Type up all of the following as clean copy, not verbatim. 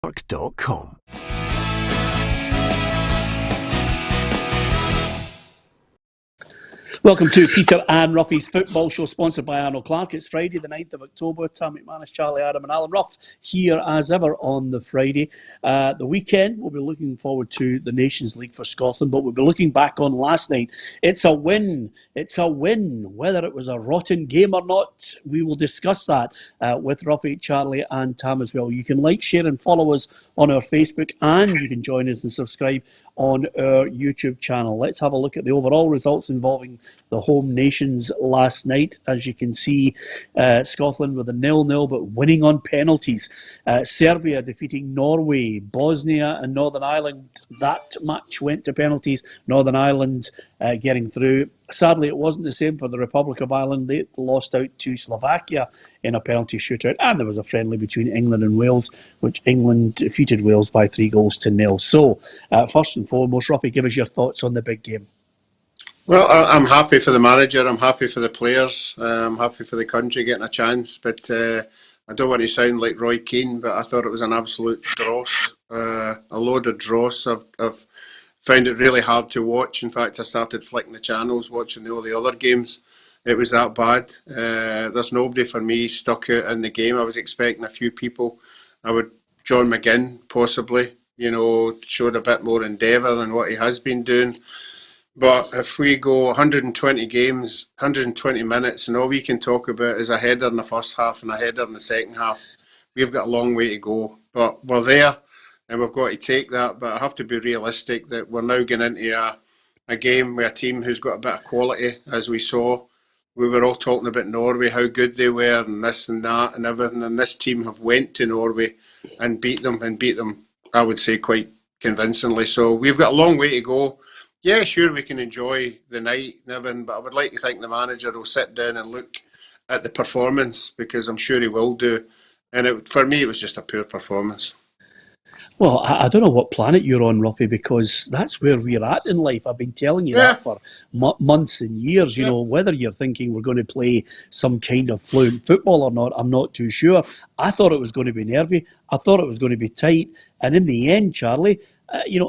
PLZ.com. Welcome to Peter and Roughie's Football Show, sponsored by Arnold Clark. It's Friday, the 9th of October. Tam McManus, Charlie, Adam and Alan Rough here as ever on the Friday. The weekend, we'll be looking forward to the Nations League for Scotland, but we'll be looking back on last night. It's a win. It's a win. Whether it was a rotten game or not, we will discuss that with Roughie, Charlie and Tam as well. You can like, share and follow us on our Facebook, and you can join us and subscribe on our YouTube channel. Let's have a look at the overall results involving the home nations last night. As you can see, Scotland with a 0-0 but winning on penalties. Serbia defeating Norway. Bosnia and Northern Ireland, that match went to penalties. Northern Ireland getting through. Sadly, it wasn't the same for the Republic of Ireland. They lost out to Slovakia in a penalty shootout, and there was a friendly between England and Wales, which England defeated Wales by 3-0. So, first and foremost, Roughie, give us your thoughts on the big game. Well, I'm happy for the manager, I'm happy for the players, I'm happy for the country getting a chance, but I don't want to sound like Roy Keane, but I thought it was an absolute dross, a load of dross. I've found it really hard to watch. In fact, I started flicking the channels, watching all the other games. It was that bad. There's nobody for me stuck out in the game. I was expecting a few people. John McGinn possibly, showed a bit more endeavour than what he has been doing. But if we go 120 games, 120 minutes, and all we can talk about is a header in the first half and a header in the second half, we've got a long way to go. But we're there, and we've got to take that. But I have to be realistic that we're now getting into a game with a team who's got a bit of quality, as we saw. We were all talking about Norway, how good they were, and this and that and everything. And this team have went to Norway and beat them, I would say, quite convincingly. So we've got a long way to go. Yeah, sure, we can enjoy the night and everything, but I would like to think the manager will sit down and look at the performance, because I'm sure he will do. And for me, it was just a poor performance. Well, I don't know what planet you're on, Roughie, because that's where we're at in life. I've been telling you that for months and years. You know, whether you're thinking we're going to play some kind of fluent football or not, I'm not too sure. I thought it was going to be nervy. I thought it was going to be tight. And in the end, Charlie,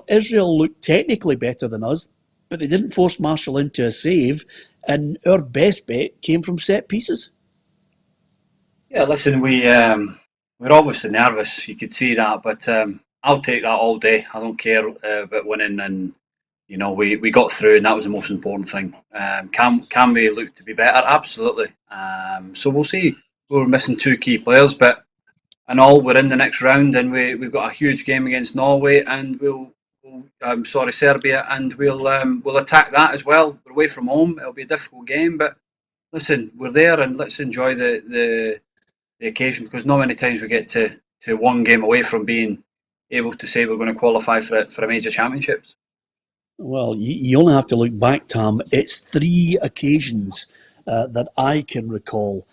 Israel looked technically better than us, but they didn't force Marshall into a save. And our best bet came from set pieces. Yeah, listen, we're obviously nervous. You could see that, but I'll take that all day. I don't care about winning, and we got through, and that was the most important thing. Can we look to be better? Absolutely. So we'll see. We're missing two key players, but in all, we're in the next round, and we've got a huge game against Norway, and Serbia, and we'll attack that as well. We're away from home. It'll be a difficult game, but listen, we're there, and let's enjoy the occasion, because not many times we get to one game away from being able to say we're going to qualify for a major championships. Well, you only have to look back, Tam. It's 3 occasions that I can recall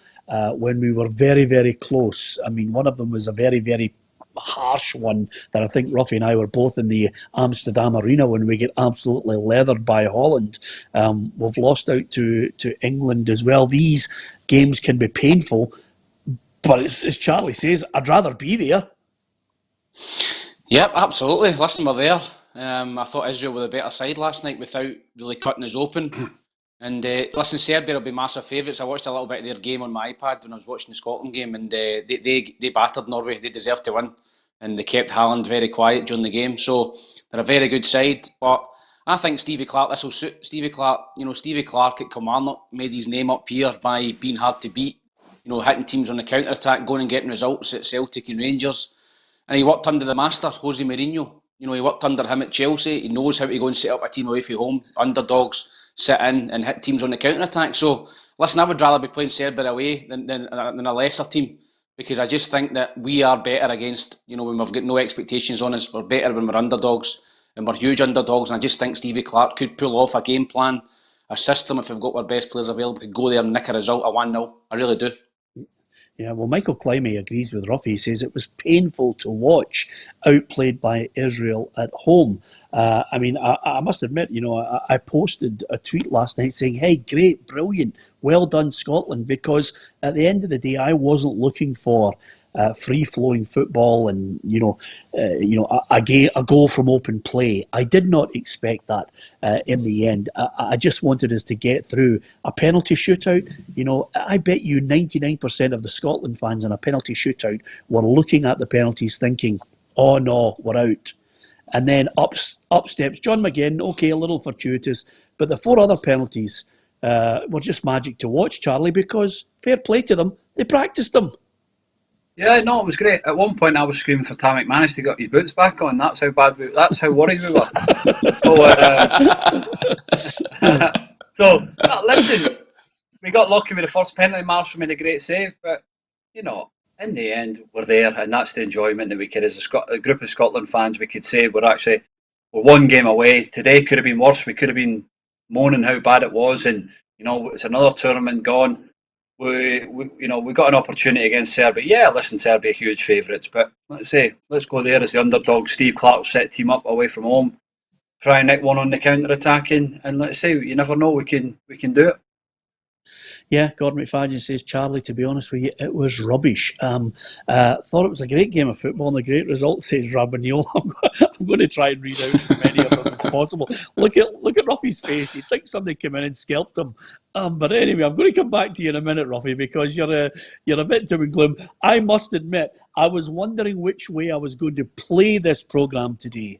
when we were very, very close. I mean, one of them was a very, very harsh one that I think Roughie and I were both in the Amsterdam arena when we get absolutely leathered by Holland. We've lost out to England as well. These games can be painful, but as Charlie says, I'd rather be there. Yep, absolutely. Listen, we're there. I thought Israel were the better side last night without really cutting us open. And listen, Serbia will be massive favourites. I watched a little bit of their game on my iPad when I was watching the Scotland game, and they battered Norway. They deserved to win, and they kept Haaland very quiet during the game. So they're a very good side. But I think Stevie Clark, this will suit Stevie Clark. Stevie Clark at Kilmarnock made his name up here by being hard to beat. Hitting teams on the counter-attack, going and getting results at Celtic and Rangers. And he worked under the master, Jose Mourinho. He worked under him at Chelsea. He knows how to go and set up a team away from home, underdogs, sit in and hit teams on the counter-attack. So, listen, I would rather be playing Serbia away than a lesser team, because I just think that we are better against, when we've got no expectations on us. We're better when we're underdogs, and we're huge underdogs. And I just think Stevie Clark could pull off a game plan, a system, if we've got our best players available, could go there and nick a result, a 1-0. I really do. Yeah, well, Michael Climie agrees with Roughie. He says it was painful to watch, outplayed by Israel at home. I must admit, I posted a tweet last night saying, hey, great, brilliant, well done, Scotland, because at the end of the day, I wasn't looking for free-flowing football and a goal from open play. I did not expect that in the end. I just wanted us to get through a penalty shootout. I bet you 99% of the Scotland fans in a penalty shootout were looking at the penalties thinking, "Oh no, we're out." And then up steps John McGinn. Okay, a little fortuitous, but the 4 other penalties were just magic to watch, Charlie, because fair play to them, they practiced them. Yeah, no, it was great. At one point, I was screaming for Tam McManus to get his boots back on. That's how worried we were. So, listen, we got lucky with the first penalty. Marshall made a great save, but in the end, we're there, and that's the enjoyment that we could, as a group of Scotland fans, we could say we're one game away. Today could have been worse. We could have been moaning how bad it was, and it's another tournament gone. We got an opportunity against Serbia. Yeah, listen, Serbia huge favourites, but let's go there as the underdog. Steve Clark will set team up away from home, try and nick one on the counter attacking, and let's say you never know, we can do it. Yeah, Gordon McFadden says, Charlie, to be honest with you, it was rubbish. Thought it was a great game of football and a great result, says Rabanil. I'm going to try and read out as many of them as possible. Look at Roughie's face. He'd think somebody came in and scalped him. But anyway, I'm going to come back to you in a minute, Roughie, because you're a bit doom and gloom. I must admit, I was wondering which way I was going to play this programme today,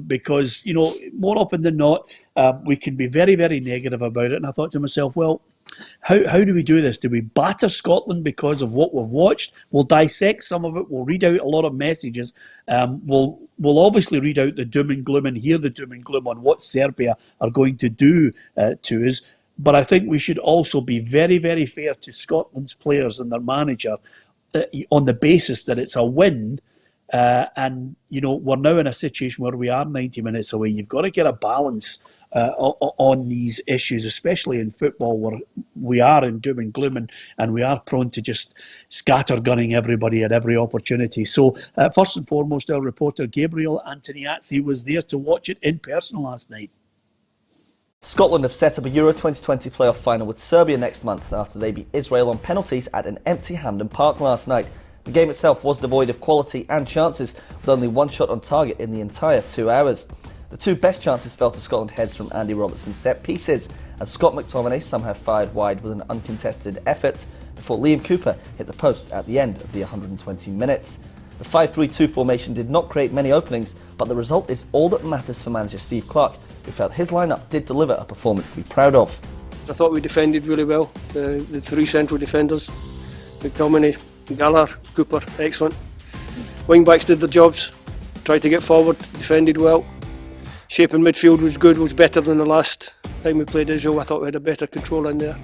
because, more often than not, we can be very, very negative about it. And I thought to myself, well, how do we do this? Do we batter Scotland because of what we've watched? We'll dissect some of it. We'll read out a lot of messages. We'll obviously read out the doom and gloom and hear the doom and gloom on what Serbia are going to do to us. But I think we should also be very, very fair to Scotland's players and their manager on the basis that it's a win. And, we're now in a situation where we are 90 minutes away. You've got to get a balance on these issues, especially in football, where we are in doom and gloom and we are prone to just scattergunning everybody at every opportunity. So, first and foremost, our reporter Gabriel Antoniazzi was there to watch it in person last night. Scotland have set up a Euro 2020 playoff final with Serbia next month after they beat Israel on penalties at an empty Hampden Park last night. The game itself was devoid of quality and chances, with only one shot on target in the entire 2 hours. The 2 best chances fell to Scotland heads from Andy Robertson's set pieces, as Scott McTominay somehow fired wide with an uncontested effort before Liam Cooper hit the post at the end of the 120 minutes. The 5-3-2 formation did not create many openings, but the result is all that matters for manager Steve Clark, who felt his lineup did deliver a performance to be proud of. I thought we defended really well. The 3 central defenders, McTominay, Gallagher, Cooper, excellent. Wing backs did their jobs, tried to get forward, defended well. Shape in midfield was good, was better than the last time we played Israel. I thought we had a better control in there.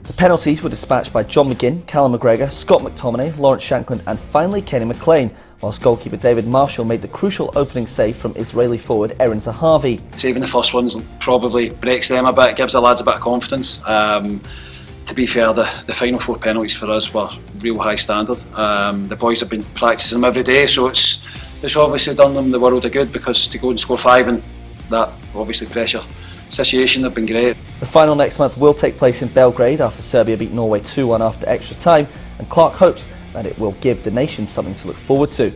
The penalties were dispatched by John McGinn, Callum McGregor, Scott McTominay, Lawrence Shankland and finally Kenny McLean, whilst goalkeeper David Marshall made the crucial opening save from Israeli forward Erin Zahavi. Saving the first ones probably breaks them a bit, gives the lads a bit of confidence. To be fair, the final 4 penalties for us were real high standard. The boys have been practising them every day, so it's obviously done them the world of good, because to go and score 5 in that obviously pressure situation, they've been great. The final next month will take place in Belgrade after Serbia beat Norway 2-1 after extra time, and Clark hopes that it will give the nation something to look forward to.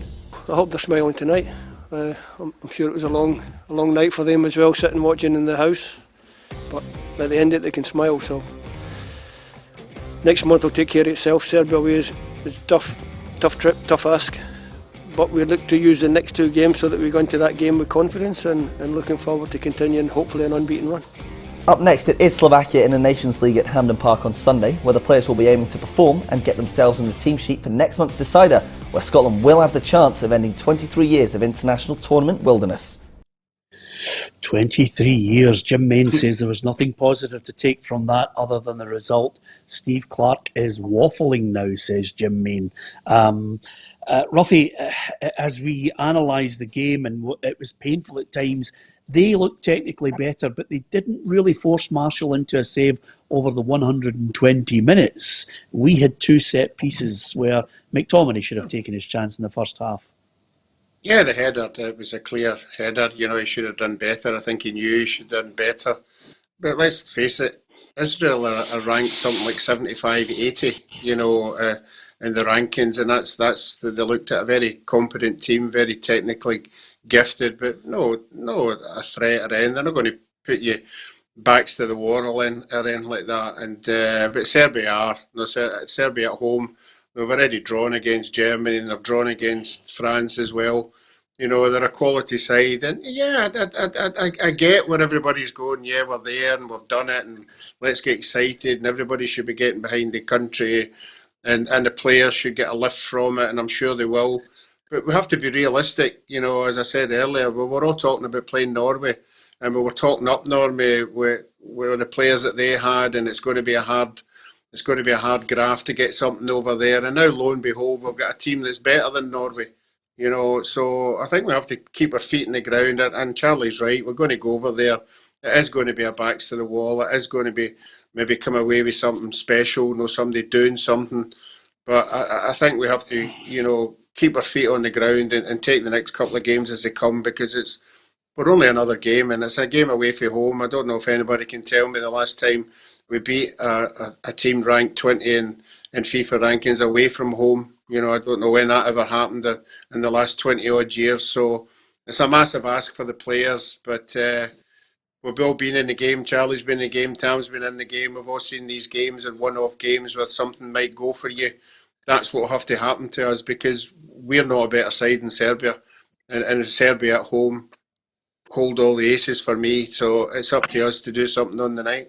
I hope they're smiling tonight. I'm sure it was a long night for them as well, sitting watching in the house, but at the end of it they can smile. So next month will take care of itself. Serbia away is tough trip, tough ask, but we look to use the next 2 games so that we go into that game with confidence and looking forward to continuing hopefully an unbeaten run. Up next, it is Slovakia in the Nations League at Hampden Park on Sunday, where the players will be aiming to perform and get themselves on the team sheet for next month's decider, where Scotland will have the chance of ending 23 years of international tournament wilderness. 23 years. Jim Main says there was nothing positive to take from that other than the result. Steve Clark is waffling now, says Jim Main. Roughie, as we analyse the game, and it was painful at times, they looked technically better, but they didn't really force Marshall into a save over the 120 minutes. We had 2 set pieces where McTominay should have taken his chance in the first half. Yeah, the header, it was a clear header. He should have done better. I think he knew he should have done better. But let's face it, Israel are ranked something like 75, 80. the rankings, and they looked at a very competent team, very technically gifted, but no a threat or anything. They're not going to put you backs to the wall or anything like that. And but Serbia are. Serbia at home. They've already drawn against Germany and they've drawn against France as well. You know, they're a quality side, and yeah, I get where everybody's going. Yeah, we're there and we've done it, and let's get excited. And everybody should be getting behind the country, and the players should get a lift from it, and I'm sure they will. But we have to be realistic. You know, as I said earlier, we were all talking about playing Norway, and we were talking up Norway with the players that they had, and it's going to be a hard graft to get something over there. And now, lo and behold, we've got a team that's better than Norway. You know, so I think we have to keep our feet in the ground. And Charlie's right. We're going to go over there. It is going to be our backs to the wall. It is going to be maybe come away with something special. You know, somebody doing something. But I think we have to, you know, keep our feet on the ground and take the next couple of games as they come, because we're only another game, and it's a game away from home. I don't know if anybody can tell me the last time we beat a team ranked 20 in FIFA rankings away from home. You know, I don't know when that ever happened in the last 20 odd years. So it's a massive ask for the players, but we've all been in the game. Charlie's been in the game. Tam's been in the game. We've all seen these games and one-off games where something might go for you. That's what will have to happen to us, because we're not a better side than Serbia, and Serbia at home hold all the aces for me. So it's up to us to do something on the night.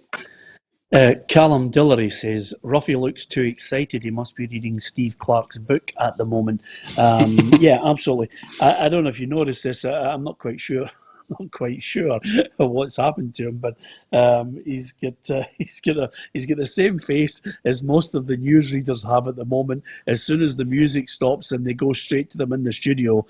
Callum Dillery says, Roughie looks too excited. He must be reading Steve Clarke's book at the moment. Yeah, absolutely. I don't know if you noticed this. I'm not quite sure. Not quite sure what's happened to him, but he's got the same face as most of the newsreaders have at the moment. As soon as the music stops and they go straight to them in the studio,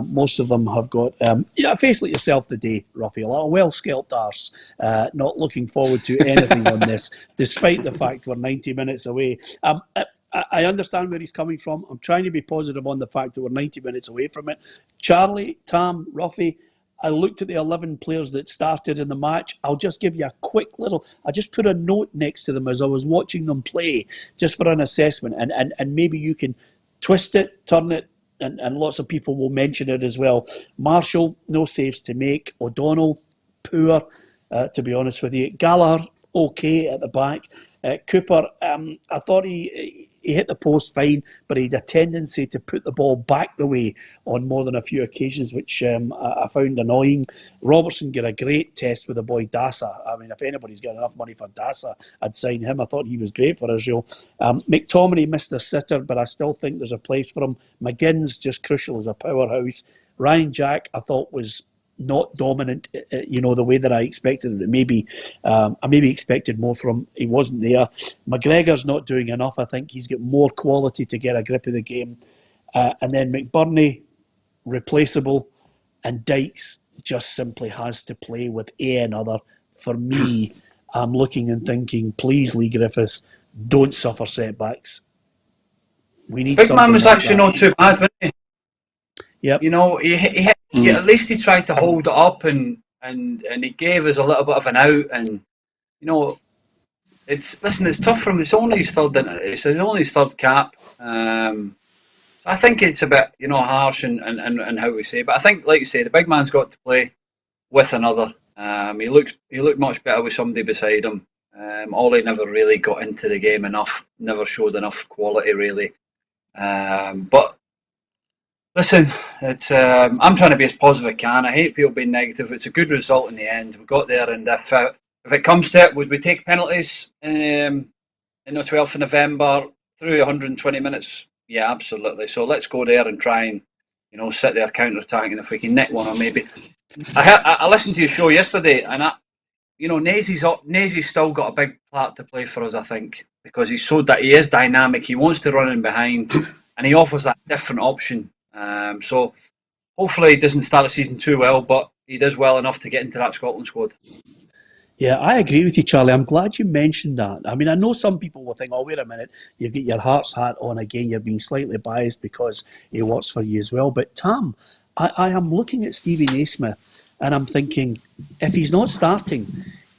most of them have got a face like yourself today, Roughie. A well-scalped arse, not looking forward to anything on this, despite the fact we're 90 minutes away. I understand where he's coming from. I'm trying to be positive on the fact that we're 90 minutes away from it. Charlie, Tam, Roughie, I looked at the 11 players that started in the match. I'll just give you a quick I just put a note next to them as I was watching them play, just for an assessment. And maybe you can twist it, turn it, and lots of people will mention it as well. Marshall, no saves to make. O'Donnell, poor, to be honest with you. Gallagher, okay at the back. Cooper, I thought he hit the post fine, but he had a tendency to put the ball back the way on more than a few occasions, which I found annoying. Robertson got a great test with the boy Dasa. I mean, if anybody's got enough money for Dasa, I'd sign him. I thought he was great for Israel. McTominay missed a sitter, but I still think there's a place for him. McGinn's just crucial as a powerhouse. Ryan Jack, I thought, was not dominant, the way that I expected it. Maybe I maybe expected more from him. He wasn't there. McGregor's not doing enough. I think he's got more quality to get a grip of the game. And then McBurney, replaceable, and Dykes just simply has to play with another. For me, I'm looking and thinking, please, Lee Griffiths, don't suffer setbacks. We need. Big man was actually not too bad, wasn't he? Yep. You know, at least he tried to hold it up and he gave us a little bit of an out. And you know, it's tough for him. It's only his third cap. So I think it's a bit harsh and how we say. But I think, like you say, the big man's got to play with another. He looked much better with somebody beside him. Ollie never really got into the game enough. Never showed enough quality really. But listen, it's I'm trying to be as positive as I can. I hate people being negative. It's a good result in the end. We got there, and if it comes to it, would we take penalties in the 12th of November through 120 minutes? Yeah, absolutely. So let's go there and try and sit there counter-attacking. If we can nick one, or maybe I listened to your show yesterday, and Nazy's still got a big part to play for us. I think because he is dynamic. He wants to run in behind, and he offers that different option. So hopefully he doesn't start the season too well, but he does well enough to get into that Scotland squad. Yeah, I agree with you, Charlie. I'm glad you mentioned that. I mean, I know some people will think, oh, wait a minute, you've got your Hearts hat on again, you're being slightly biased because he works for you as well. But Tam, I am looking at Steven Naismith and I'm thinking, if he's not starting,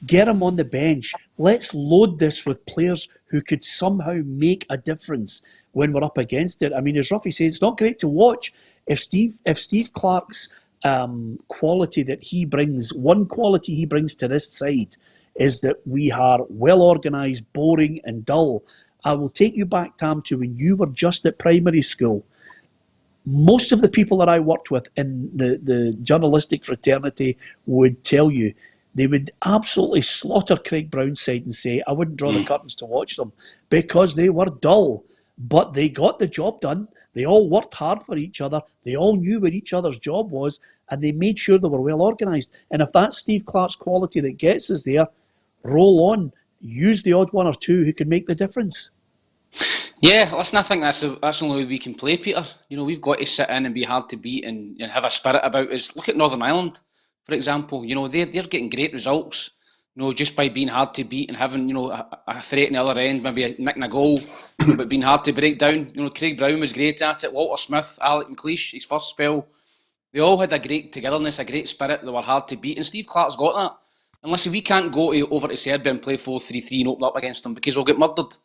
Get him on the bench. Let's load this with players who could somehow make a difference when we're up against it. I mean, as Roughie says, it's not great to watch. If Steve Clarke's quality that he brings, one quality he brings to this side is that we are well organised, boring and dull. I will take you back, Tam, to when you were just at primary school. Most of the people that I worked with in the journalistic fraternity would tell you they would absolutely slaughter Craig Brown's side and say, I wouldn't draw the curtains to watch them because they were dull. But they got the job done. They all worked hard for each other. They all knew what each other's job was, and they made sure they were well organised. And if that's Steve Clarke's quality that gets us there, roll on. Use the odd one or two who can make the difference. Yeah, listen, I think that's the only way we can play, Peter. You know, we've got to sit in and be hard to beat and have a spirit about us. Look at Northern Ireland, for example. You know, they're getting great results, you know, just by being hard to beat and having, you know, a threat on the other end, maybe nicking a goal, but being hard to break down. You know, Craig Brown was great at it. Walter Smith, Alec McLeish, his first spell. They all had a great togetherness, a great spirit. They were hard to beat, and Steve Clarke's got that. And listen, we can't go over to Serbia and play 4-3-3 and open up against them because we'll get murdered.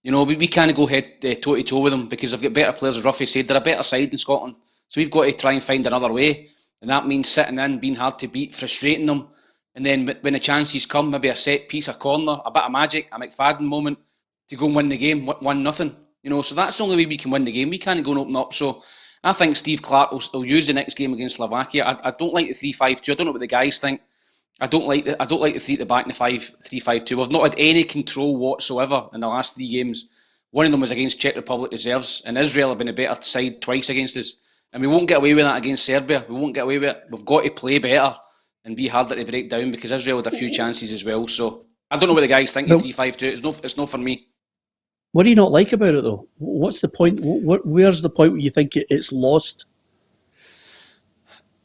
You know, we can't go toe-to-toe with them because they've got better players, as Roughie said. They're a better side in Scotland. So we've got to try and find another way. And that means sitting in, being hard to beat, frustrating them. And then when the chances come, maybe a set piece, a corner, a bit of magic, a McFadden moment to go and win the game, 1-0. You know, so that's the only way we can win the game. We can't go and open up. So I think Steve Clarke will use the next game against Slovakia. I don't like the 3-5-2. I don't know what the guys think. I don't like the 3 at the back and the 3-5-2. We've not had any control whatsoever in the last 3 games. One of them was against Czech Republic reserves, and Israel have been a better side twice against us. And we won't get away with that against Serbia. We won't get away with it. We've got to play better and be harder to break down because Israel had a few chances as well. So I don't know what the guys think of 3-5-2. It's not for me. What do you not like about it though? What's the point? Where's the point where you think it's lost?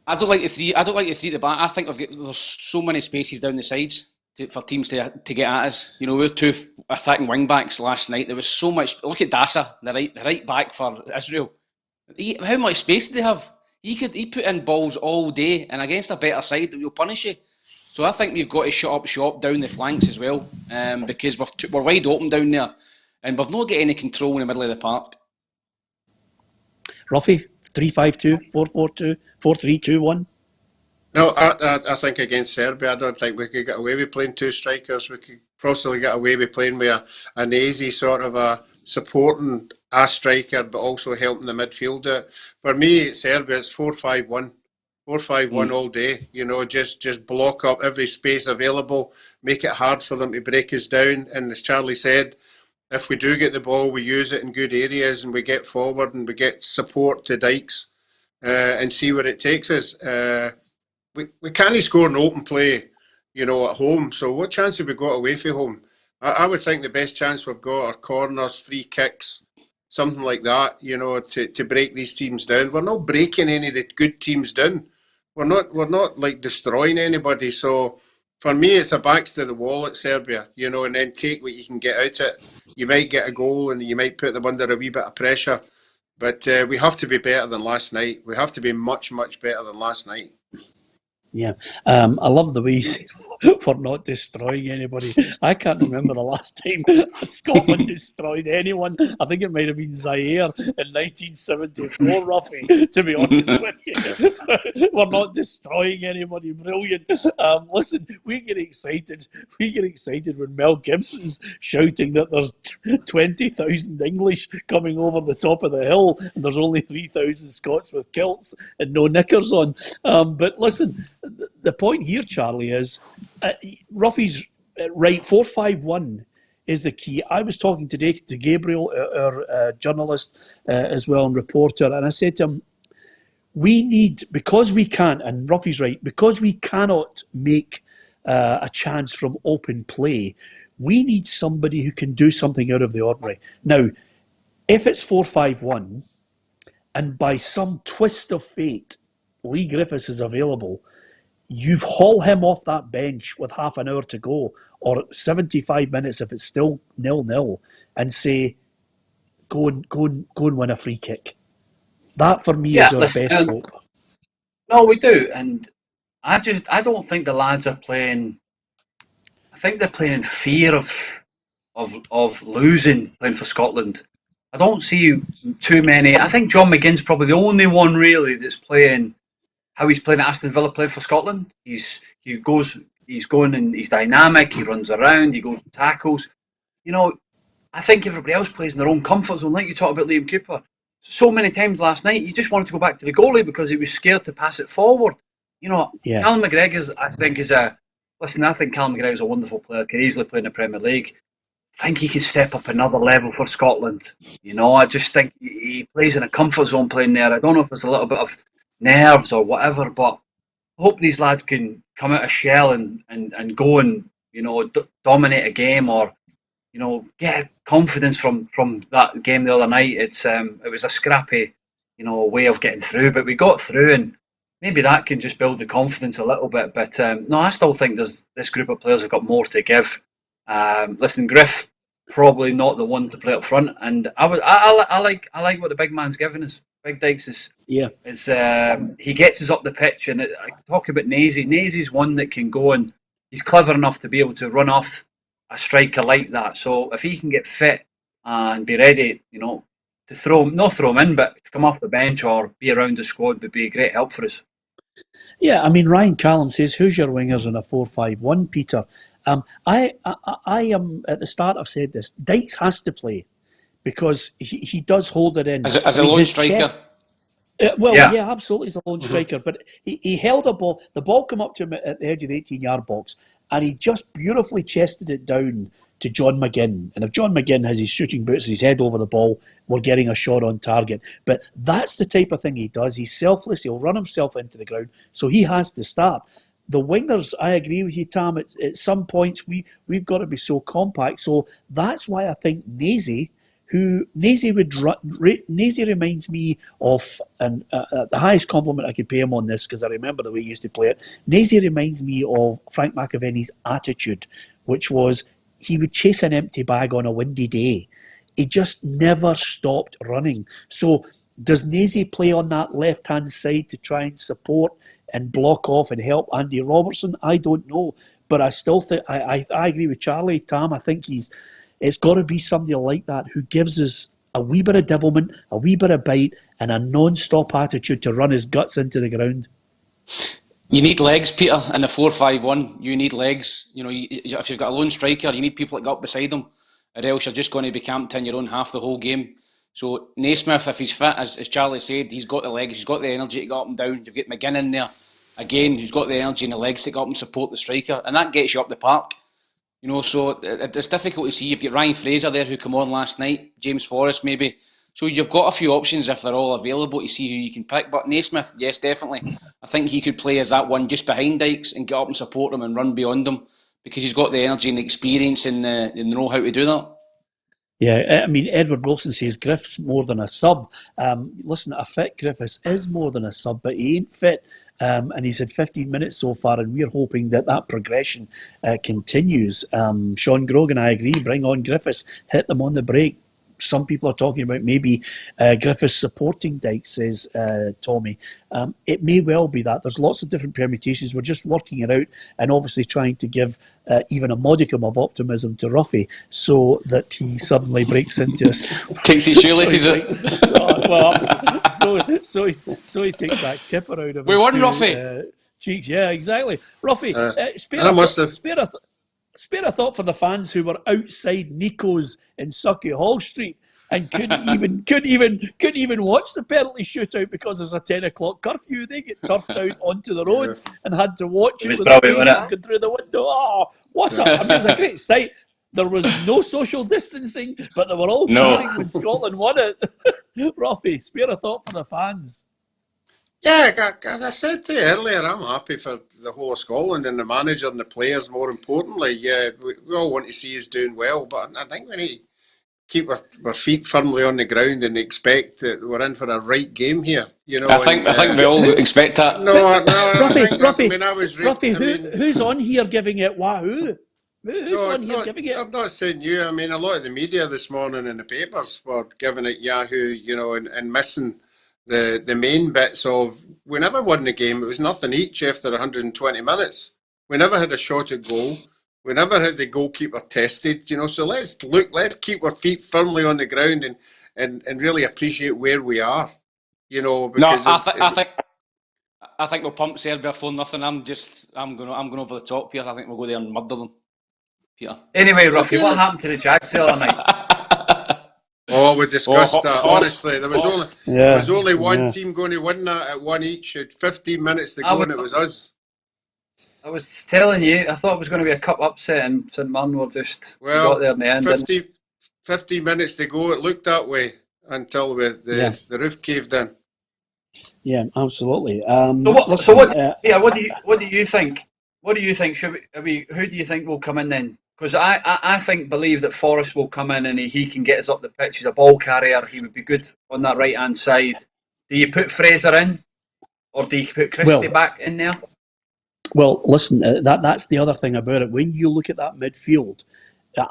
I don't like the 3 at the back. I think there's so many spaces down the sides for teams to get at us. You know, we were 2 attacking wing backs last night. There was so much. Look at Dasa, the right back for Israel. How much space did they have? He put in balls all day, and against a better side, that will punish you. So I think we've got to shut up shop down the flanks as well, because we're wide open down there, and we've not got any control in the middle of the park. Roughie, 3-5-2, 4-4-2, 4-3-2-1. No, I think against Serbia, I don't think we could get away with playing 2 strikers. We could possibly get away with playing with an easy sort of a supporting a striker, but also helping the midfield. For me, Serbia, it's 4-5-1. 4-5-1 all day. You know, just block up every space available, make it hard for them to break us down. And as Charlie said, if we do get the ball, we use it in good areas and we get forward and we get support to Dykes and see where it takes us. We can't score an open play, you know, at home. So what chance have we got away from home? I would think the best chance we've got are corners, free kicks, something like that, you know, to break these teams down. We're not breaking any of the good teams down. We're not like destroying anybody. So for me, it's a backs to the wall at Serbia, you know, and then take what you can get out of it. You might get a goal and you might put them under a wee bit of pressure. But we have to be better than last night. We have to be much, much better than last night. Yeah, I love the way you say we're not destroying anybody. I can't remember the last time Scotland destroyed anyone. I think it might have been Zaire in 1974, Roughie, to be honest with you. We're not destroying anybody. Brilliant. Listen, we get excited when Mel Gibson's shouting that there's 20,000 English coming over the top of the hill and there's only 3,000 Scots with kilts and no knickers on. But listen, the point here, Charlie, is Roughie's right. 4-5-1 is the key. I was talking today to Gabriel, our journalist as well and reporter, and I said to him, we need, because we can't, and Roughie's right, because we cannot make a chance from open play, we need somebody who can do something out of the ordinary. Now, if it's 4-5-1, and by some twist of fate, Lee Griffiths is available, you haul him off that bench with half an hour to go, or 75 minutes if it's still 0-0, and say, go and win a free kick. That for me is our best hope. No, we do, and I don't think the lads are playing I think they're playing in fear of losing, playing for Scotland. I don't see too many. I think John McGinn's probably the only one really that's playing how he's playing at Aston Villa, playing for Scotland. He's going and he's dynamic. He runs around. He goes and tackles. You know, I think everybody else plays in their own comfort zone. Like you talked about Liam Cooper, so many times last night, you just wanted to go back to the goalie because he was scared to pass it forward. You know, Yeah. Callum McGregor's, I think, I think Callum McGregor's a wonderful player, can easily play in the Premier League. I think he can step up another level for Scotland. You know, I just think he plays in a comfort zone playing there. I don't know if there's a little bit of nerves or whatever, but I hope these lads can come out of shell and go and, you know, dominate a game or, you know, get confidence from that game the other night. It was a scrappy, you know, way of getting through, but we got through, and maybe that can just build the confidence a little bit. But no, I still think this group of players have got more to give. Listen, Griff probably not the one to play up front, and I like what the big man's giving us. Big Dykes is he gets us up the pitch, and I talk about Naisy. Naisy's one that can go, and he's clever enough to be able to run off a striker like that. So if he can get fit and be ready, you know, to not throw him in, but to come off the bench or be around the squad would be a great help for us. Yeah, I mean, Ryan Callum says, who's your wingers in a 4-5-1, Peter? I am, at the start I've said this, Dykes has to play because he does hold it in. As a lone striker? Yeah, absolutely, he's a lone striker. But he held a ball, the ball came up to him at the edge of the 18-yard box, and he just beautifully chested it down to John McGinn. And if John McGinn has his shooting boots, his head over the ball, we're getting a shot on target. But that's the type of thing he does. He's selfless, he'll run himself into the ground, so he has to start. The wingers, I agree with you, Tam. At some points, we've got to be so compact. So that's why I think Naisy reminds me of, and the highest compliment I could pay him on this, because I remember the way he used to play it. Naisy reminds me of Frank McAvenny's attitude, which was he would chase an empty bag on a windy day. He just never stopped running. So does Naisy play on that left-hand side to try and support and block off and help Andy Robertson? I don't know. But I still think, I agree with Charlie, Tam. I think it's got to be somebody like that who gives us a wee bit of devilment, a wee bit of bite, and a non-stop attitude to run his guts into the ground. You need legs, Peter, in the 4-5-1. You need legs. You know, if you've got a lone striker, you need people that go up beside him, or else you're just going to be camped in your own half the whole game. So Naismith, if he's fit, as Charlie said, he's got the legs, he's got the energy to go up and down. You've got McGinn in there, again, who's got the energy and the legs to go up and support the striker, and that gets you up the park. You know, so it's difficult to see. You've got Ryan Fraser there who come on last night, James Forrest maybe. So you've got a few options if they're all available to see who you can pick. But Naismith, yes, definitely. I think he could play as that one just behind Dykes and get up and support him and run beyond him because he's got the energy and the experience and the know-how to do that. Yeah, I mean, Edward Wilson says Griff's more than a sub. Listen, a fit Griffiths is more than a sub, but he ain't fit. And he's had 15 minutes so far, and we're hoping that progression continues. Sean Grogan, I agree. Bring on Griffiths. Hit them on the break. Some people are talking about maybe Griffiths supporting Dykes, says Tommy. It may well be that. There's lots of different permutations. We're just working it out and obviously trying to give even a modicum of optimism to Roughie so that he suddenly breaks into us. Takes his shoelaces out. So he takes that kipper out of we won, Roughie. Cheeks. Yeah, exactly. Roughie, spare a thought for the fans who were outside Nico's in Sucky Hall Street and couldn't even watch the penalty shootout because there's a 10 o'clock curfew. They get turfed out onto the roads and had to watch it with their faces going through the window. Oh, it was a great sight. There was no social distancing, but they were all cheering when Scotland won it. Roughie, spare a thought for the fans. Yeah, I said to you earlier, I'm happy for the whole of Scotland and the manager and the players, more importantly. Yeah, we all want to see us doing well, but I think we need to keep our feet firmly on the ground and expect that we're in for a right game here. You know, I think we all expect that. Roughie, who's on here giving it wahoo? Who's on here giving it? I'm not saying you. I mean, a lot of the media this morning in the papers were giving it Yahoo, you know, and missing the main bits of, we never won the game. It was nothing each after 120 minutes. We never had a shot at goal. we never had the goalkeeper tested, you know. So let's keep our feet firmly on the ground and really appreciate where we are, you know. Because I think we'll pump Serbia 4-0. I'm going over the top here. I think we'll go there and murder them, Peter. Anyway, Roughie, what happened to the Jags the other night? Oh, we discussed that. Honestly, there was only one team going to win that at one each. At 15 minutes to go, and it was us. I was telling you, I thought it was going to be a cup upset, and St Mirren were just got there in the end. 50 minutes to go. It looked that way until the roof caved in. Yeah, absolutely. So what do you think? What do you think? Who do you think will come in then? Because I believe that Forrest will come in and he can get us up the pitch. He's a ball carrier. He would be good on that right hand side. Do you put Fraser in, or do you put Christie back in there? Well, listen, that's the other thing about it. When you look at that midfield,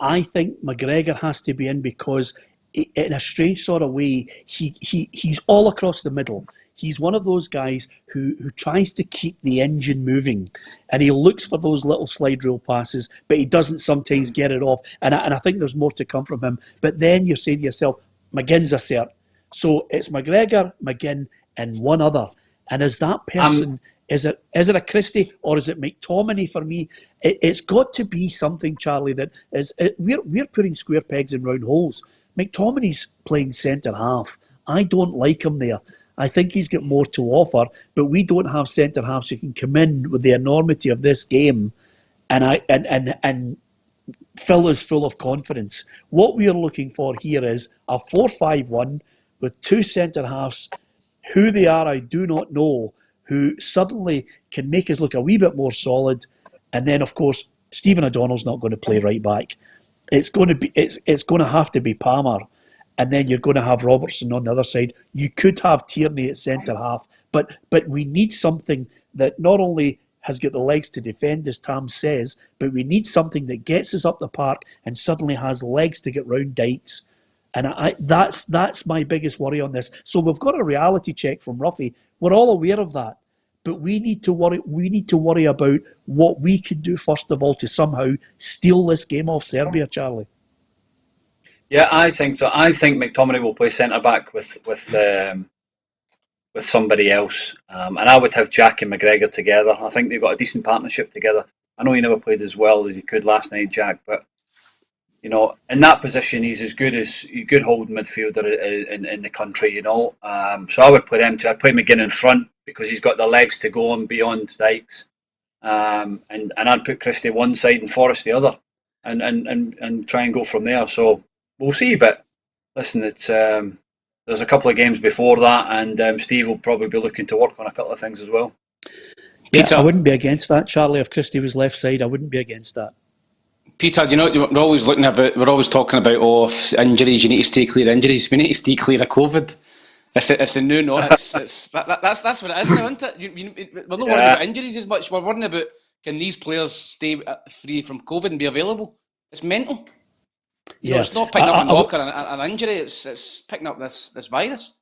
I think McGregor has to be in because, in a strange sort of way, he's all across the middle. He's one of those guys who tries to keep the engine moving, and he looks for those little slide rule passes, but he doesn't sometimes get it off. And I think there's more to come from him. But then you're saying to yourself, McGinn's a cert. So it's McGregor, McGinn, and one other. And is that person... Is it a Christie or is it McTominay for me? It's got to be something, Charlie, that is... We're putting square pegs in round holes. McTominay's playing centre half. I don't like him there. I think he's got more to offer, but we don't have centre halves who can come in with the enormity of this game and fill us full of confidence. What we are looking for here is a 4-5-1 with two centre halves. Who they are, I do not know, who suddenly can make us look a wee bit more solid. And then, of course, Stephen O'Donnell's not going to play right back. It's going to have to be Palmer, and then you're going to have Robertson on the other side. You could have Tierney at centre half, but we need something that not only has got the legs to defend, as Tam says, but we need something that gets us up the park and suddenly has legs to get round dikes. And that's my biggest worry on this. So we've got a reality check from Roughie. We're all aware of that, but we need to worry. We need to worry about what we can do first of all to somehow steal this game off Serbia, Charlie. Yeah, I think so. I think McTominay will play centre back with somebody else, and I would have Jack and McGregor together. I think they've got a decent partnership together. I know he never played as well as he could last night, Jack, but. You know, in that position, he's as good as a good holding midfielder in the country, you know. So I would play them too. I'd play McGinn in front because he's got the legs to go on beyond Dykes. And I'd put Christie one side and Forrest the other and try and go from there. So we'll see. But listen, it's there's a couple of games before that, and Steve will probably be looking to work on a couple of things as well. Yeah, I wouldn't be against that, Charlie. If Christie was left side, I wouldn't be against that. Peter, you know, we're always talking about injuries. You need to stay clear of injuries. We need to stay clear of COVID. It's the new norm. That's what it is now, isn't it? We're not worrying about injuries as much. We're worrying about, can these players stay free from COVID and be available? It's mental. You know, it's not picking up a knock or an injury. It's picking up this virus.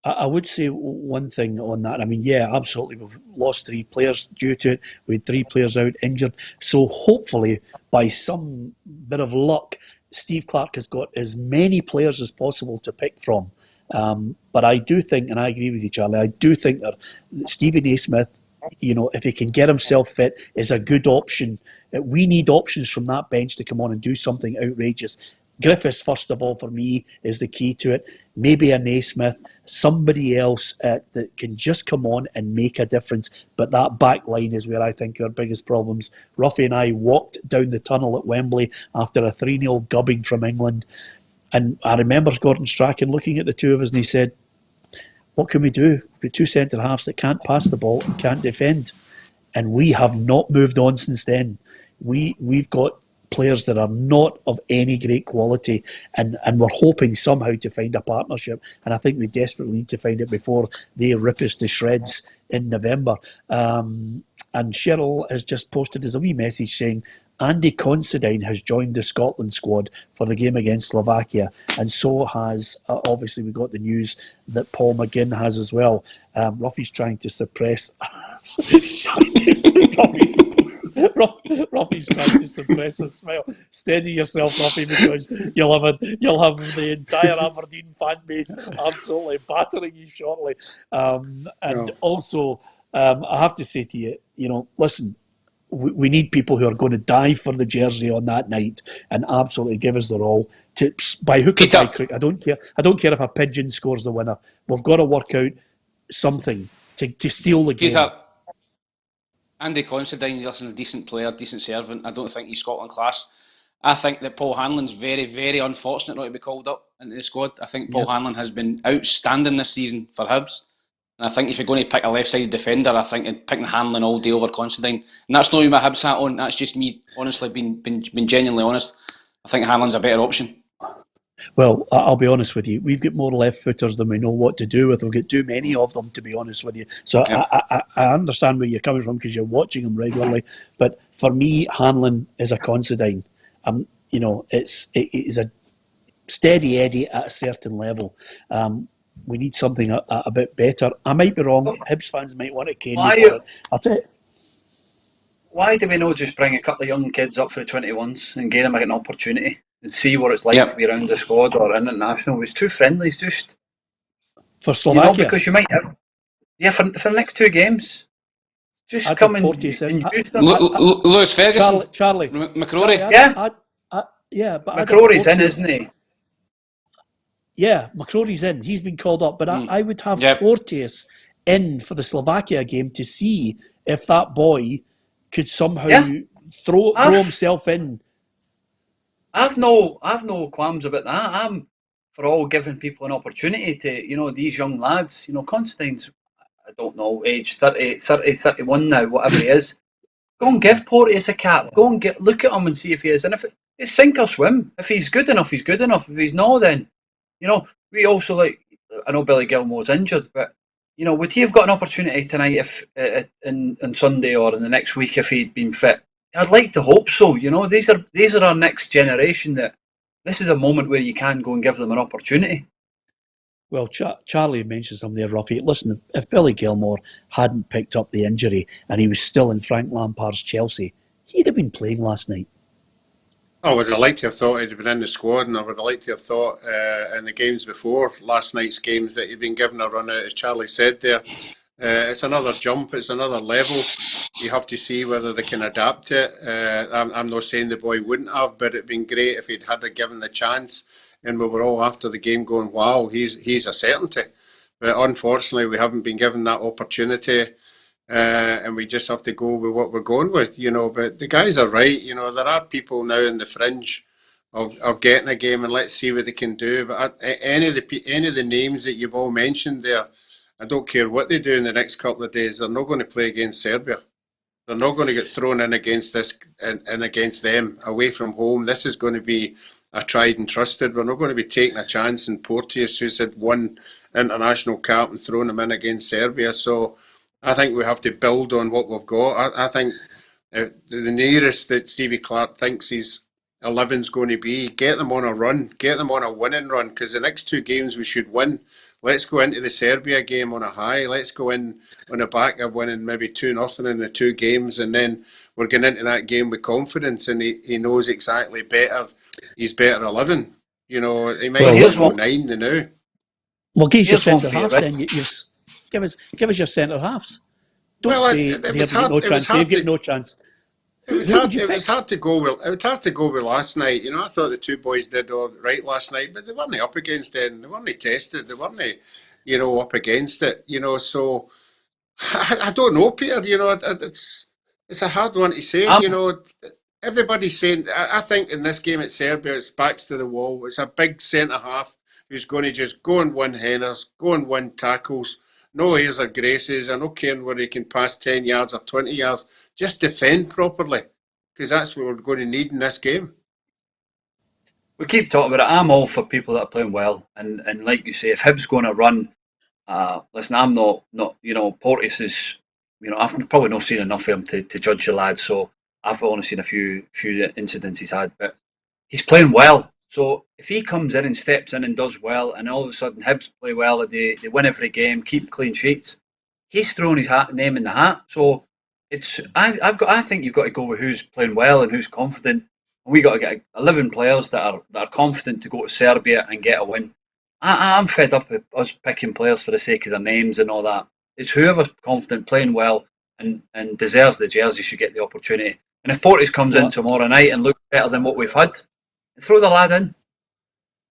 I would say one thing on that. I mean, yeah, absolutely. We've lost 3 players due to it. We had 3 players out injured. So hopefully, by some bit of luck, Steve Clarke has got as many players as possible to pick from. But I do think, and I agree with you, Charlie, I do think that Steven Naismith, you know, if he can get himself fit, is a good option. We need options from that bench to come on and do something outrageous. Griffiths, first of all, for me, is the key to it. Maybe a Naismith, somebody else that can just come on and make a difference. But that back line is where I think our biggest problems. Roughie and I walked down the tunnel at Wembley after a 3-0 gubbing from England. And I remember Gordon Strachan looking at the two of us and he said, what can we do? We've got 2 centre-halves that can't pass the ball and can't defend. And we have not moved on since then. We've got players that are not of any great quality, and we're hoping somehow to find a partnership, and I think we desperately need to find it before they rip us to shreds in November. And Cheryl has just posted us a wee message saying Andy Considine has joined the Scotland squad for the game against Slovakia, and so has obviously we got the news that Paul McGinn has as well. Roughie's trying to suppress us. Roughie's trying to suppress a smile. Steady yourself, Roughie, because you'll have the entire Aberdeen fan base absolutely battering you shortly. Also, I have to say to you, listen, we need people who are going to die for the jersey on that night and absolutely give us their all. By hook or by crook, I don't care. I don't care if a pigeon scores the winner. We've got to work out something to steal the game. Peter, Andy Considine, listen, a decent player, decent servant. I don't think he's Scotland class. I think that Paul Hanlon's very, very unfortunate not to be called up into the squad. I think Paul Hanlon has been outstanding this season for Hibs. And I think if you're going to pick a left-sided defender, I think I'd pick Hanlon all day over Considine. And that's not who my Hibs hat on. That's just me, honestly, being genuinely honest. I think Hanlon's a better option. Well, I'll be honest with you. We've got more left-footers than we know what to do with. We've got too many of them, to be honest with you. So I understand where you're coming from because you're watching them regularly. But for me, Hanlon is a Considine. It is a steady Eddie at a certain level. We need something a bit better. I might be wrong. Hibs fans might want to cane me for it. I'll tell you. Why do we not just bring a couple of young kids up for the 21s and give them an opportunity and see what it's like to be around the squad or international? It's two friendlies just for Slovakia. Because you might have for the next two games. Just come and use them. Lewis Ferguson, Charlie, McCrory. But McCrory's in, isn't he? Yeah, McCrory's in. He's been called up, but I would have Porteous in for the Slovakia game to see if that boy could somehow throw himself in. I've no qualms about that. I'm for all giving people an opportunity to, these young lads. Constantine's, I don't know, age 30, 31 now, whatever he is. Go and give Porteous a cap. Go and look at him and see if he is. And if it's sink or swim. If he's good enough, he's good enough. If he's not, then, we also I know Billy Gilmore's injured, but, would he have got an opportunity tonight if on Sunday or in the next week if he'd been fit? I'd like to hope so. These are our next generation. That this is a moment where you can go and give them an opportunity. Well, Charlie mentioned something there, Roughie. Listen, if Billy Gilmore hadn't picked up the injury and he was still in Frank Lampard's Chelsea, he'd have been playing last night. I would have liked to have thought he'd been in the squad, and I would have liked to have thought in the games before last night's games that he'd been given a run out, as Charlie said there. It's another jump, it's another level. You have to see whether they can adapt it. I'm not saying the boy wouldn't have, but it'd been great if he'd had a given the chance. And we were all after the game going, wow, he's a certainty. But unfortunately, we haven't been given that opportunity. And we just have to go with what we're going with, But the guys are right, there are people now in the fringe of getting a game, and let's see what they can do. But any of the names that you've all mentioned there, I don't care what they do in the next couple of days, they're not going to play against Serbia. They're not going to get thrown in against this and against them away from home. This is going to be a tried and trusted. We're not going to be taking a chance in Porteous, who's had one international cap, and throwing them in against Serbia. So I think we have to build on what we've got. I think the nearest that Stevie Clarke thinks his 11's going to be, get them on a run, get them on a winning run, because the next two games we should win. Let's go into the Serbia game on a high. Let's go in on the back of winning maybe 2-0 in the two games, and then we're going into that game with confidence, and he knows exactly better. He's better 11. He might have 9 than now. Well, give us your centre halves then. Give us your centre halves. Don't say they've got no chance. They've got no chance. It was hard to go with last night. I thought the two boys did all right last night, but they weren't up against it. They weren't tested. They weren't, up against it. So I don't know, Peter. It's a hard one to say. Everybody's saying. I think in this game at Serbia, it's backs to the wall. It's a big centre half who's going to just go and win headers, go and win tackles. No airs or graces. I don't care whether he can pass 10 yards or 20 yards. Just defend properly, because that's what we're going to need in this game. We keep talking about it. I'm all for people that are playing well, and like you say, if Hibs going to run, listen, I'm not. Porteous is, I've probably not seen enough of him to judge the lad. So I've only seen a few incidents he's had, but he's playing well. So if he comes in and steps in and does well, and all of a sudden Hibs play well, they win every game, keep clean sheets, he's throwing his name in the hat. So I think you've got to go with who's playing well and who's confident. And we got to get 11 players that are confident to go to Serbia and get a win. I'm fed up with us picking players for the sake of their names and all that. It's whoever's confident, playing well, and deserves the jersey should get the opportunity. And if Portis comes in tomorrow night and looks better than what we've had, throw the lad in.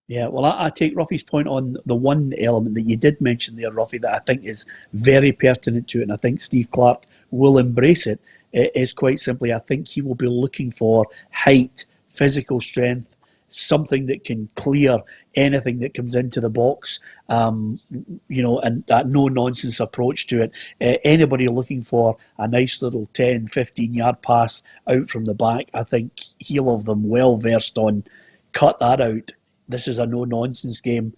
Yeah, well, I take Roughie's point on the one element that you did mention there, Roughie, that I think is very pertinent to it, and I think Steve Clarke will embrace it. It is quite simply, I think he will be looking for height, physical strength, something that can clear anything that comes into the box, and that no-nonsense approach to it. Anybody looking for a nice little 10, 15-yard pass out from the back, I think he'll have them well versed on, cut that out. This is a no-nonsense game.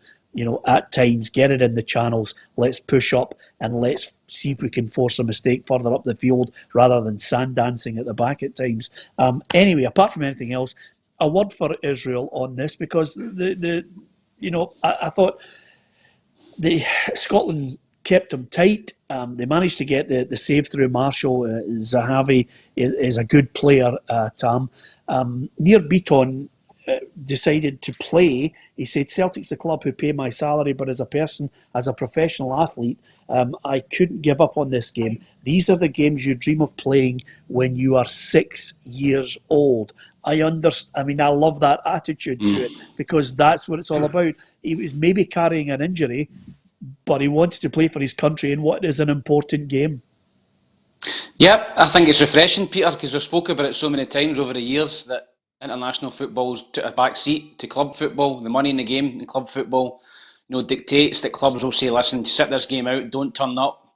At times, get it in the channels, let's push up and let's see if we can force a mistake further up the field rather than sand dancing at the back at times. Anyway, apart from anything else, a word for Israel on this, because I thought Scotland kept them tight. They managed to get the save through Marshall. Zahavi is a good player, Tam. Nir Bitton decided to play. He said, Celtic's the club who pay my salary, but as a person, as a professional athlete, I couldn't give up on this game. These are the games you dream of playing when you are 6 years old. I love that attitude to it, because that's what it's all about. He was maybe carrying an injury, but he wanted to play for his country in what is an important game. Yep, I think it's refreshing, Peter, because we've spoken about it so many times over the years that international football's took a back seat to club football. The money in the game in club football, dictates that clubs will say, listen, sit this game out, don't turn up,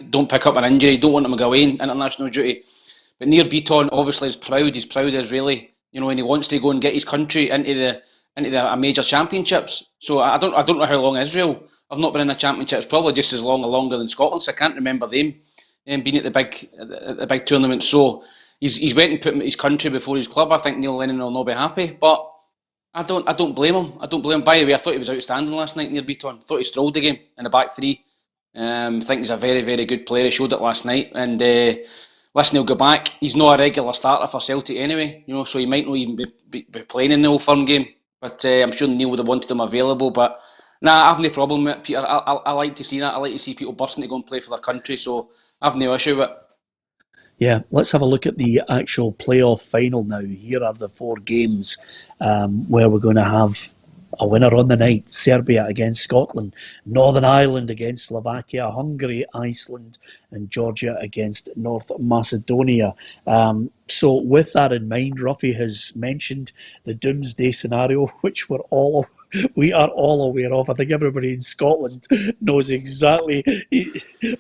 don't pick up an injury, don't want them to go away in international duty. But Nir Bitton obviously is proud. He's proud Israeli, and he wants to go and get his country into the major championships. So I don't know how long Israel have not been in a championship. It's probably just as long or longer than Scotland. So I can't remember them being at the big tournament. So he's went and put his country before his club. I think Neil Lennon will not be happy, but I don't blame him. I don't blame him. By the way, I thought he was outstanding last night, Nir Bitton. I thought he strolled the game in the back three. I think he's a very, very good player. He showed it last night, and listen, he'll go back. He's not a regular starter for Celtic anyway, so he might not even be playing in the Old Firm game. But I'm sure Neil would have wanted him available. But I have no problem with it, Peter. I like to see that. I like to see people bursting to go and play for their country, so I have no issue with it. Yeah, let's have a look at the actual playoff final now. Here are the 4 games where we're going to have a winner on the night. Serbia against Scotland, Northern Ireland against Slovakia, Hungary, Iceland, and Georgia against North Macedonia. So with that in mind, Roughie has mentioned the doomsday scenario, which we are all aware of. I think everybody in Scotland knows exactly.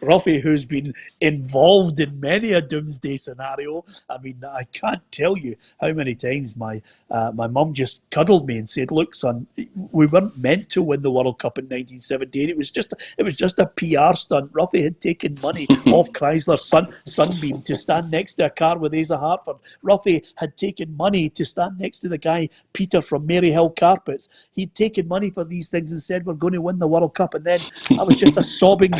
Roughie, who's been involved in many a doomsday scenario. I can't tell you how many times my mum just cuddled me and said, "Look, son, we weren't meant to win the World Cup in 1978. It was just a PR stunt. Roughie had taken money off Chrysler's Sunbeam to stand next to a car with Asa Hartford. Roughie had taken money to stand next to the guy Peter from Maryhill Carpets. He'd taken money for these things and said we're going to win the World Cup, and then I was just a sobbing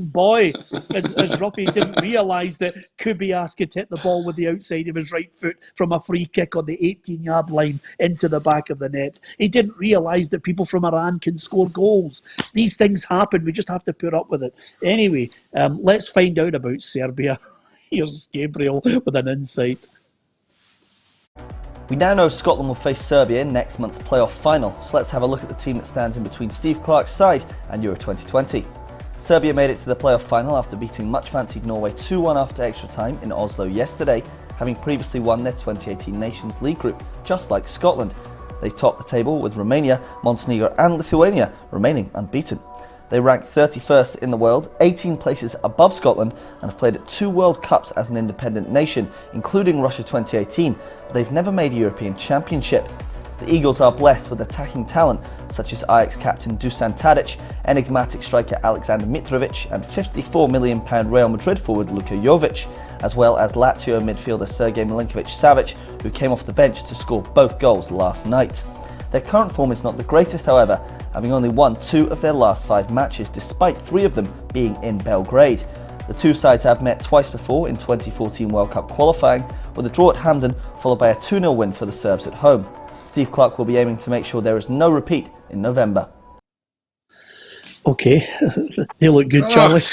boy as Roughie didn't realise that Kubias could hit the ball with the outside of his right foot from a free kick on the 18-yard line into the back of the net. He didn't realise that people from Iran can score goals. These things happen. We just have to put up with it. Anyway, let's find out about Serbia. Here's Gabriel with an insight. We now know Scotland will face Serbia in next month's playoff final, so let's have a look at the team that stands in between Steve Clarke's side and Euro 2020. Serbia made it to the playoff final after beating much-fancied Norway 2-1 after extra time in Oslo yesterday, having previously won their 2018 Nations League group, just like Scotland. They topped the table with Romania, Montenegro and Lithuania remaining unbeaten. They rank 31st in the world, 18 places above Scotland, and have played at 2 World Cups as an independent nation, including Russia 2018, but they've never made a European Championship. The Eagles are blessed with attacking talent such as Ajax captain Dusan Tadic, enigmatic striker Alexander Mitrovic and £54 million Real Madrid forward Luka Jovic, as well as Lazio midfielder Sergej Milinkovic-Savic, who came off the bench to score both goals last night. Their current form is not the greatest, however, having only won 2 of their last 5 matches, despite 3 of them being in Belgrade. The two sides have met twice before in 2014 World Cup qualifying, with a draw at Hampden followed by a 2-0 win for the Serbs at home. Steve Clarke will be aiming to make sure there is no repeat in November. Okay, they look good, Charlie.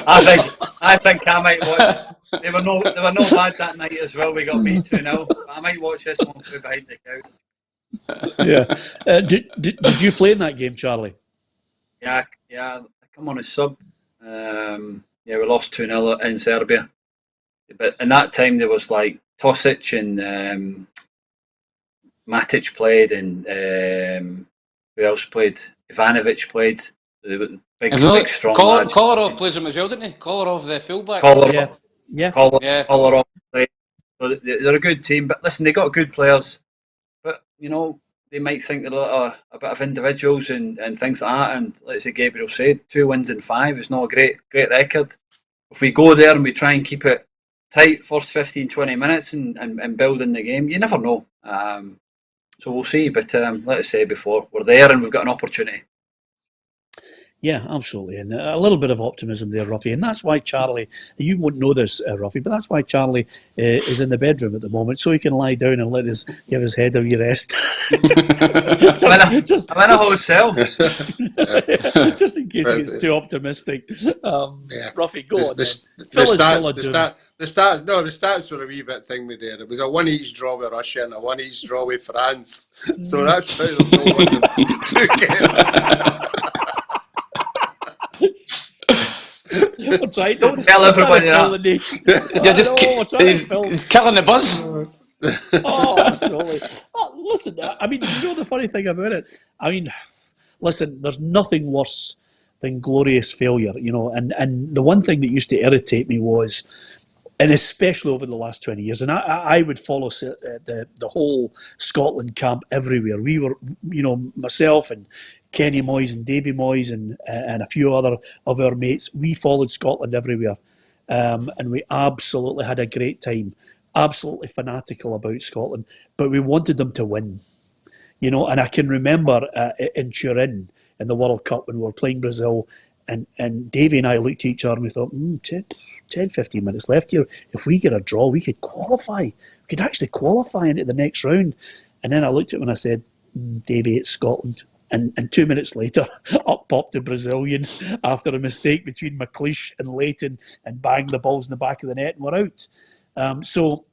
I think I might watch. They were no bad that night as well. We got beat 2-0. I might watch this one through behind the couch. Yeah. Did you play in that game, Charlie? Yeah. I come on as sub. We lost 2-0 in Serbia. But in that time there was like Tosic and Matic played, and who else played? Ivanovic played. Big strong lads. Kolarov plays him as well, didn't he? Kolarov, the fullback. Kolarov played. So they're a good team, but listen, they got good players. But they might think they're a bit of individuals and things like that. And let's say Gabriel said, 2 wins in 5 is not a great record. If we go there and we try and keep it tight first 15-20 minutes and build in the game, you never know. So we'll see. But like I said before, we're there and we've got an opportunity. Yeah, absolutely. And a little bit of optimism there, Roughie. And that's why Charlie, you won't know this, Roughie, but that's why Charlie is in the bedroom at the moment, so he can lie down and give his head a wee rest. I'm in a hotel. Just in case he gets too optimistic. Roughie, go on. The stats were a wee bit thingy there. It was a 1 each draw with Russia and a 1 each draw with France. So that's why there's no one in 2 games. I'm trying to tell everybody that. He's killing the buzz. Absolutely. Listen, I mean, you know the funny thing about it? I mean, listen, there's nothing worse than glorious failure, and the one thing that used to irritate me was, and especially over the last 20 years, and I would follow the whole Scotland camp everywhere. We were, myself and Kenny Moyes and Davy Moyes and a few other of our mates, we followed Scotland everywhere. And we absolutely had a great time, absolutely fanatical about Scotland, but we wanted them to win. And I can remember in Turin in the World Cup when we were playing Brazil, and Davy and I looked at each other and we thought, 10, 15 minutes left here. If we get a draw, we could qualify. We could actually qualify into the next round. And then I looked at him and I said, Davy, it's Scotland. And 2 minutes later, up popped the Brazilian after a mistake between McLeish and Leighton and banged the balls in the back of the net and we're out. So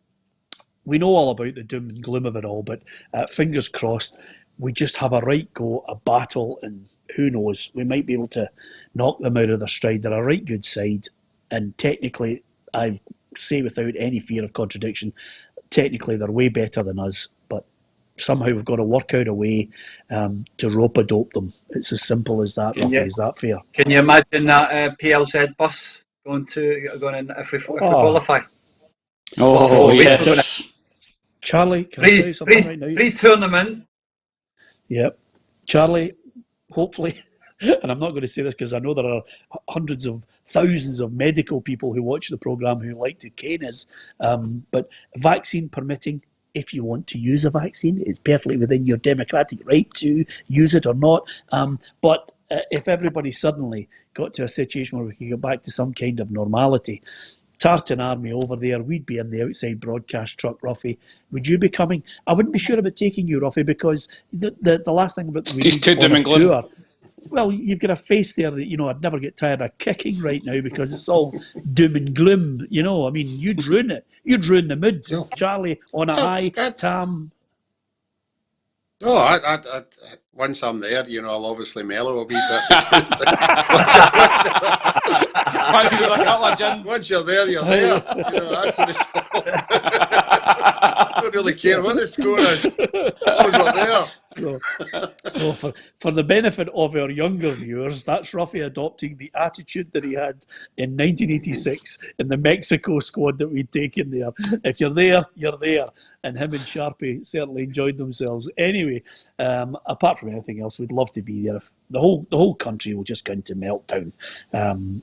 we know all about the doom and gloom of it all, but fingers crossed, we just have a right go, a battle, and who knows, we might be able to knock them out of their stride. They're a right good side, and technically, I say without any fear of contradiction, technically they're way better than us, but somehow we've got to work out a way to rope-a-dope them. It's as simple as that, Roughie. Is that fair? Can you imagine that PLZ bus going in if we qualify? Oh, yes. Charlie, can I tell you something right now? Pre-tournament. Yep. Charlie, hopefully, and I'm not going to say this because I know there are hundreds of thousands of medical people who watch the programme who like to cane us, but vaccine permitting, if you want to use a vaccine, it's perfectly within your democratic right to use it or not. But if everybody suddenly got to a situation where we could get back to some kind of normality, Tartan Army over there, we'd be in the outside broadcast truck, Roughie. Would you be coming? I wouldn't be sure about taking you, Roughie, because the last thing about he's too doom and gloom. Well, you've got a face there that, I'd never get tired of kicking right now because it's all doom and gloom, I mean, you'd ruin it. You'd ruin the mood. No. Charlie on a high, Tam. No, I once I'm there, I'll obviously mellow a wee bit. Once you're there, you're there. That's what it's all. I don't really care what the score is. As long as we're there. So for the benefit of our younger viewers, that's Roughie adopting the attitude that he had in 1986 in the Mexico squad that we'd taken there. If you're there, you're there. And him and Sharpie certainly enjoyed themselves. Anyway, apart from anything else, we'd love to be there. If the whole country will just go into meltdown.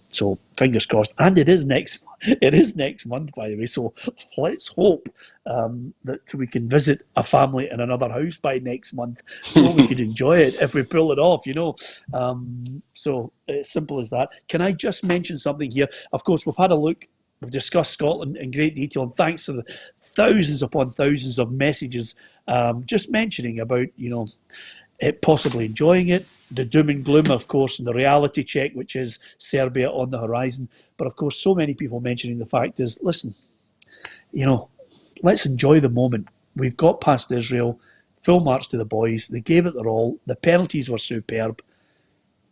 So fingers crossed. And it is next It is next month, by the way, so let's hope that we can visit a family in another house by next month so we could enjoy it if we pull it off, So it's simple as that. Can I just mention something here? Of course, we've had a look. We've discussed Scotland in great detail, and thanks to the thousands upon thousands of messages just mentioning about, possibly enjoying it, the doom and gloom, of course, and the reality check, which is Serbia on the horizon. But, of course, so many people mentioning the fact is, listen, let's enjoy the moment. We've got past Israel, full marks to the boys. They gave it their all. The penalties were superb.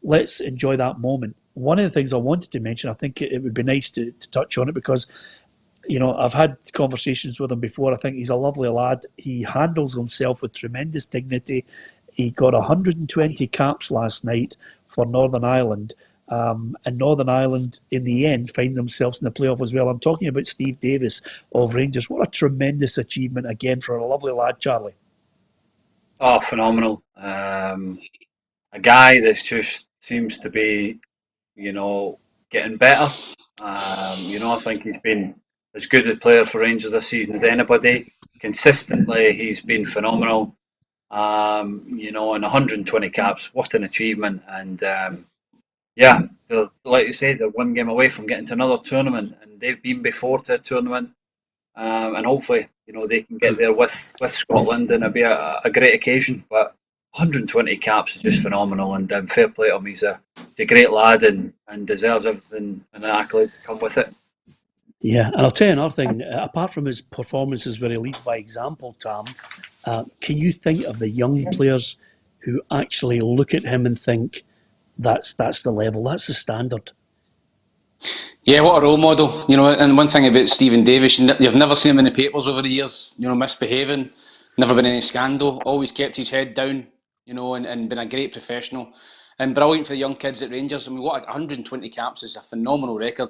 Let's enjoy that moment. One of the things I wanted to mention, I think it would be nice to touch on it because, I've had conversations with him before. I think he's a lovely lad. He handles himself with tremendous dignity. He got 120 caps last night for Northern Ireland. And Northern Ireland, in the end, find themselves in the playoff as well. I'm talking about Steve Davis of Rangers. What a tremendous achievement, again, for a lovely lad, Charlie. Oh, phenomenal. A guy that just seems to be, getting better. I think he's been as good a player for Rangers this season as anybody. Consistently, he's been phenomenal. And 120 caps, what an achievement. And like you say, they're one game away from getting to another tournament, and they've been before to a tournament. And hopefully, they can get there with Scotland, and it'll be a great occasion. But 120 caps is just phenomenal, and fair play to him. He's a great lad and deserves everything and the accolades that come with it. Yeah, and I'll tell you another thing. Apart from his performances where he leads by example, Tam, can you think of the young players who actually look at him and think, that's the level, that's the standard? Yeah, what a role model. And one thing about Steven Davis, you've never seen him in the papers over the years, misbehaving, never been any scandal, always kept his head down, and been a great professional. And brilliant for the young kids at Rangers. I mean, 120 caps is a phenomenal record.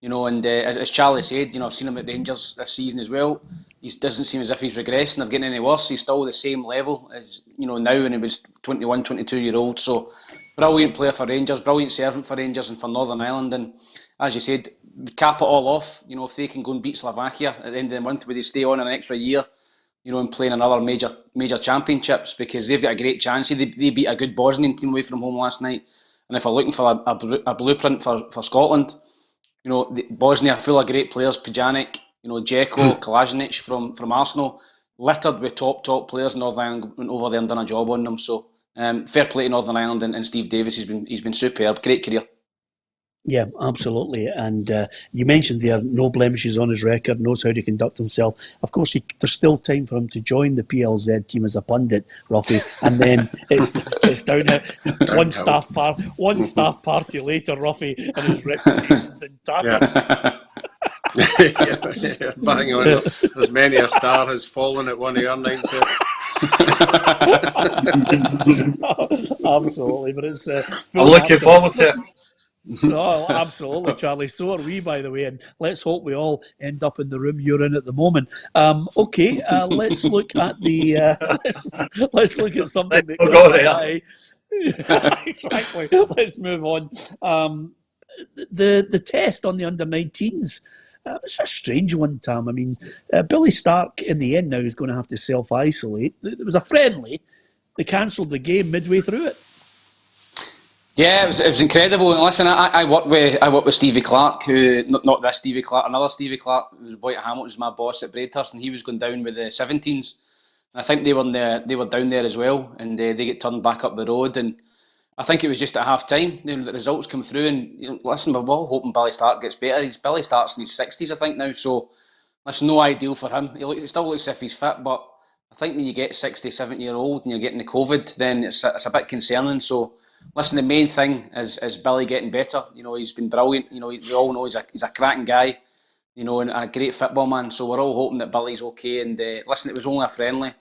And as Charlie said, I've seen him at Rangers this season as well. He doesn't seem as if he's regressing or getting any worse. He's still the same level as, now when he was 21, 22-year-old. So, brilliant player for Rangers, brilliant servant for Rangers and for Northern Ireland. And as you said, cap it all off. If they can go and beat Slovakia at the end of the month, would they stay on an extra year, and play in another major championships? Because they've got a great chance. They beat a good Bosnian team away from home last night. And if we're looking for a blueprint for Scotland, Bosnia full of great players, Pjanic, Dzeko, Kalajnic from Arsenal, littered with top players. Northern Ireland went over there and done a job on them. So fair play to Northern Ireland and Steve Davis. He's been superb, great career. Yeah, absolutely. And you mentioned there, no blemishes on his record, knows how to conduct himself. Of course, there's still time for him to join the PLZ team as a pundit, Roughie, and then it's down to one staff party later, Roughie, and his reputation's in tatters. Yeah. Bang on. As many a star has fallen at one of your nights. Absolutely, but it's. I'm looking forward to it. No, absolutely, Charlie. So are we, by the way, and let's hope we all end up in the room you're in at the moment. Okay, let's look at the. Let's look at something that We'll go there. Exactly. Let's move on. The test on the under-19s. It's a strange one, Tam. I mean, Billy Stark in the end now is going to have to self-isolate. It was a friendly. They cancelled the game midway through it. Yeah, it was incredible. And listen, I worked with Stevie Clark, who not this Stevie Clark, another Stevie Clark, who was a boy at Hamilton, was my boss at Braidhurst, and he was going down with the 17s. And I think they were down there as well, and they get turned back up the road. And I think it was just at half time. The results come through, and listen, we're all hoping Billy Stark gets better. Billy Stark's in his 60s, I think now, so that's no ideal for him. He still looks as if he's fit, but I think when you get 60, 70-year-old and you're getting the COVID, then it's a bit concerning. So. Listen, the main thing is Billy getting better. He's been brilliant. We all know he's a cracking guy, and a great football man. So we're all hoping that Billy's okay. And listen, it was only a friendly.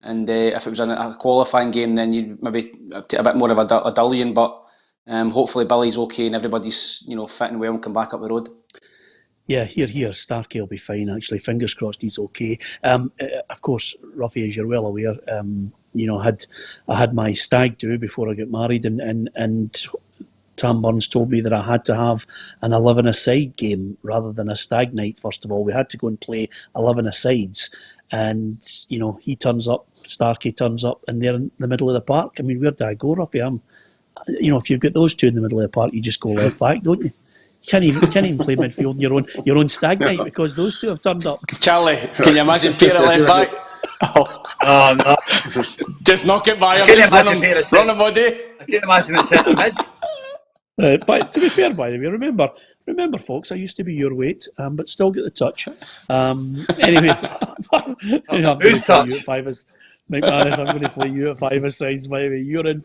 And if it was a qualifying game, then you'd maybe take a bit more of a dullion. But hopefully Billy's okay and everybody's fit and well and come back up the road. Yeah, here. Starkey will be fine, actually. Fingers crossed he's okay. Of course, Roughie, as you're well aware, I had my stag do before I got married, and Tam Burns told me that I had to have an 11-a-side game rather than a stag night. First of all, we had to go and play 11-a-sides, and he turns up, Starkey turns up, and they're in the middle of the park. I mean, where do I go, Roughie? If you've got those two in the middle of the park, you just go left back, don't you? You can't even play midfield in your own stag night because those two have turned up. Charlie, can you imagine Peter at left back? Oh no! Just knock it by him. Run him all day. I can't imagine it centre mid. But to be fair, by the way, remember, folks, I used to be your weight, but still get the touch. Anyway, who's touch? McManus, I'm going to play you at 5-a-sides, by the way. You're in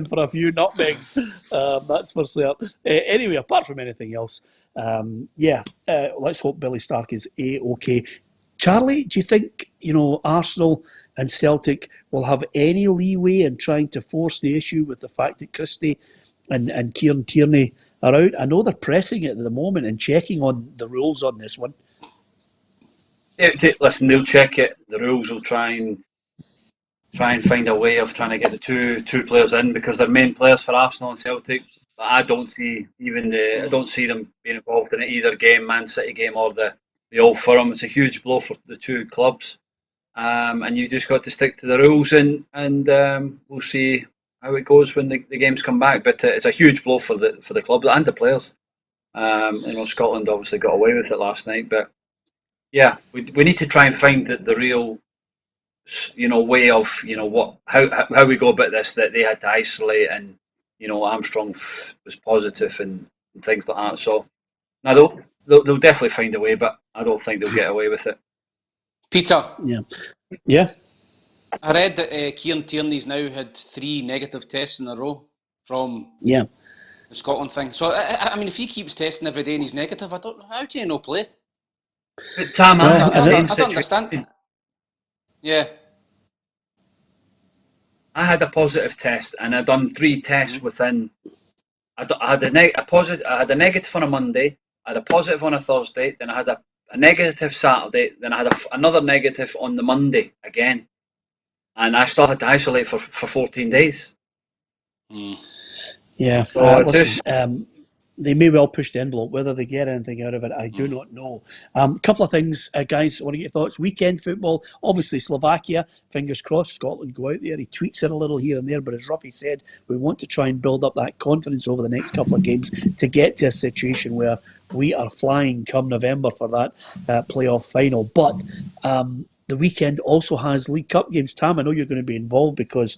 for a few nutmegs. That's for certain. Anyway, apart from anything else, let's hope Billy Stark is A-OK. Charlie, do you think Arsenal and Celtic will have any leeway in trying to force the issue with the fact that Christie and Kieran Tierney are out? I know they're pressing it at the moment and checking on the rules on this one. Yeah, listen, they'll check it. The rules will try and find a way of trying to get the two players in because they're main players for Arsenal and Celtic. But I don't see them being involved in it, either game, Man City game or the Old Firm. It's a huge blow for the two clubs, and you just got to stick to the rules and we'll see how it goes when the games come back. But it's a huge blow for the club and the players. Scotland obviously got away with it last night, but yeah, we need to try and find the real way of how we go about this. That they had to isolate and Armstrong was positive and things like that. So now they'll definitely find a way, but I don't think they'll get away with it. Peter. Yeah. I read that Kieran Tierney's now had 3 negative tests in a row from the Scotland thing. So I mean, if he keeps testing every day and he's negative, I don't know, how can he not play? But Tam, I don't understand. Yeah. I had a positive test, and I'd done 3 tests within. I had a negative on a Monday, I had a positive on a Thursday, then I had a negative Saturday, then I had another negative on the Monday again, and I still had to isolate for 14 days. Yeah, so listen, they may well push the envelope. Whether they get anything out of it, I do not know. Couple of things, guys, I want to get your thoughts. Weekend football, obviously Slovakia, fingers crossed, Scotland go out there. He tweaks it a little here and there, but as Roughie said, we want to try and build up that confidence over the next couple of games to get to a situation where we are flying come November for that playoff final. But the weekend also has League Cup games. Tam, I know you're going to be involved because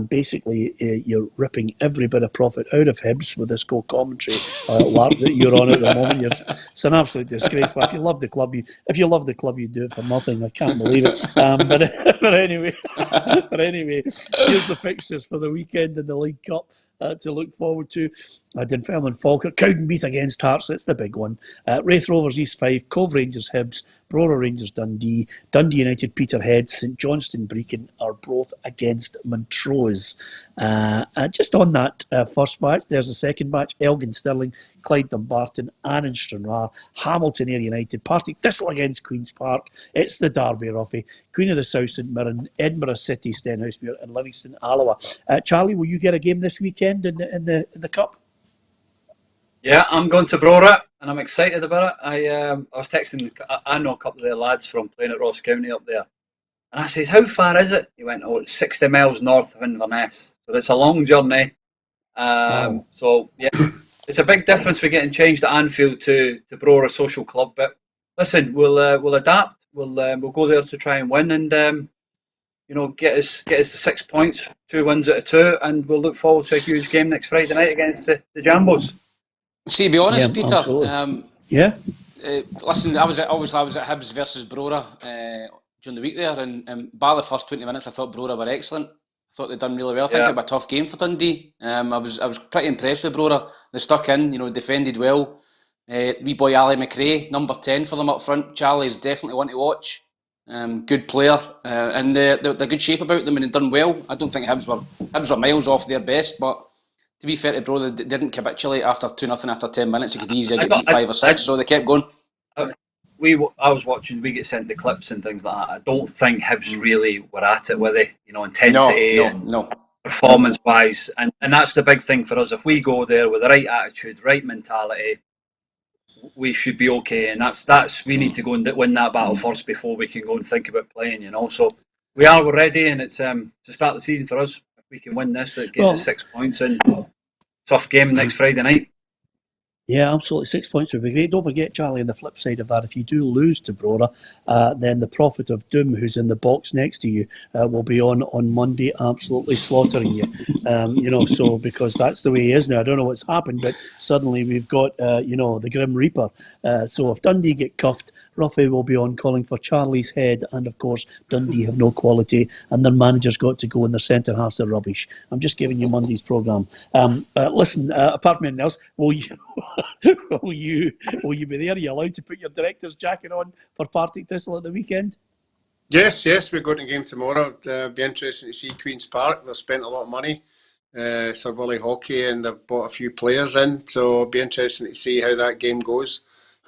basically you're ripping every bit of profit out of Hibs with this co-commentary lark that you're on at the moment. It's an absolute disgrace. But if you love the club, you do it for nothing. I can't believe it. But anyway, here's the fixtures for the weekend in the League Cup to look forward to. Dunfermline Falkirk, Cowdenbeath against Hearts, that's the big one. Raith Rovers East Fife, Cove Rangers Hibs, Brora Rangers Dundee, Dundee United Peterhead, St Johnstone Brecon are both against Montrose. Just on that first match, there's a second match, Elgin Stirling, Clyde Dumbarton, Annan Stranraer, Hamilton Ayr United, Partick Thistle against Queen's Park. It's the Derby, Roughie, Queen of the South St Mirren, Edinburgh City, Stenhousemuir and Livingston Alloa. Charlie, will you get a game this weekend in the Cup? Yeah, I'm going to Brora and I'm excited about it. I was texting, I know a couple of the lads from playing at Ross County up there. And I said, how far is it? He went, it's 60 miles north of Inverness. So it's a long journey. Wow. So, yeah, it's a big difference for getting changed at Anfield to Brora Social Club. But listen, we'll adapt. We'll go there to try and win and, get us to 6 points, 2 wins out of 2. And we'll look forward to a huge game next Friday night against the Jambos. See, to be honest, Peter. Listen, I was at Hibs versus Brora during the week there, and by the first 20 minutes, I thought Brora were excellent. I thought they'd done really well. I think it was a tough game for Dundee. I was pretty impressed with Brora. They stuck in, defended well. Wee boy Ali McRae, number 10 for them up front. Charlie's definitely one to watch. Good player, and they're good shape about them, and they've done well. I don't think Hibs were miles off their best, but. To be fair to Bro, they didn't capitulate after 2-0 after 10 minutes. You could easily get beat 5 or 6, so they kept going. I was watching, we get sent the clips and things like that. I don't think Hibs really were at it with it, intensity. No. performance-wise, and that's the big thing for us. If we go there with the right attitude, right mentality, we should be okay. And that's we need to go and win that battle first before we can go and think about playing. So we're ready, and it's to start the season for us. If we can win this, that gives us 6 points, and tough game next Friday night. Yeah, absolutely. 6 points would be great. Don't forget, Charlie, on the flip side of that, if you do lose to Brora, then the Prophet of Doom, who's in the box next to you, will be on Monday, absolutely slaughtering you. So because that's the way he is now. I don't know what's happened, but suddenly we've got, the Grim Reaper. So if Dundee get cuffed, Roughie will be on calling for Charlie's head, and of course Dundee have no quality, and their manager's got to go, and their centre halves are rubbish. I'm just giving you Monday's programme. Listen, apart from anything else, will you be there? Are you allowed to put your director's jacket on for Partick Thistle at the weekend? Yes, we're going to the game tomorrow. It'll be interesting to see Queen's Park. They've spent a lot of money, Sir Willie Hockey, and they've bought a few players in, so it'll be interesting to see how that game goes.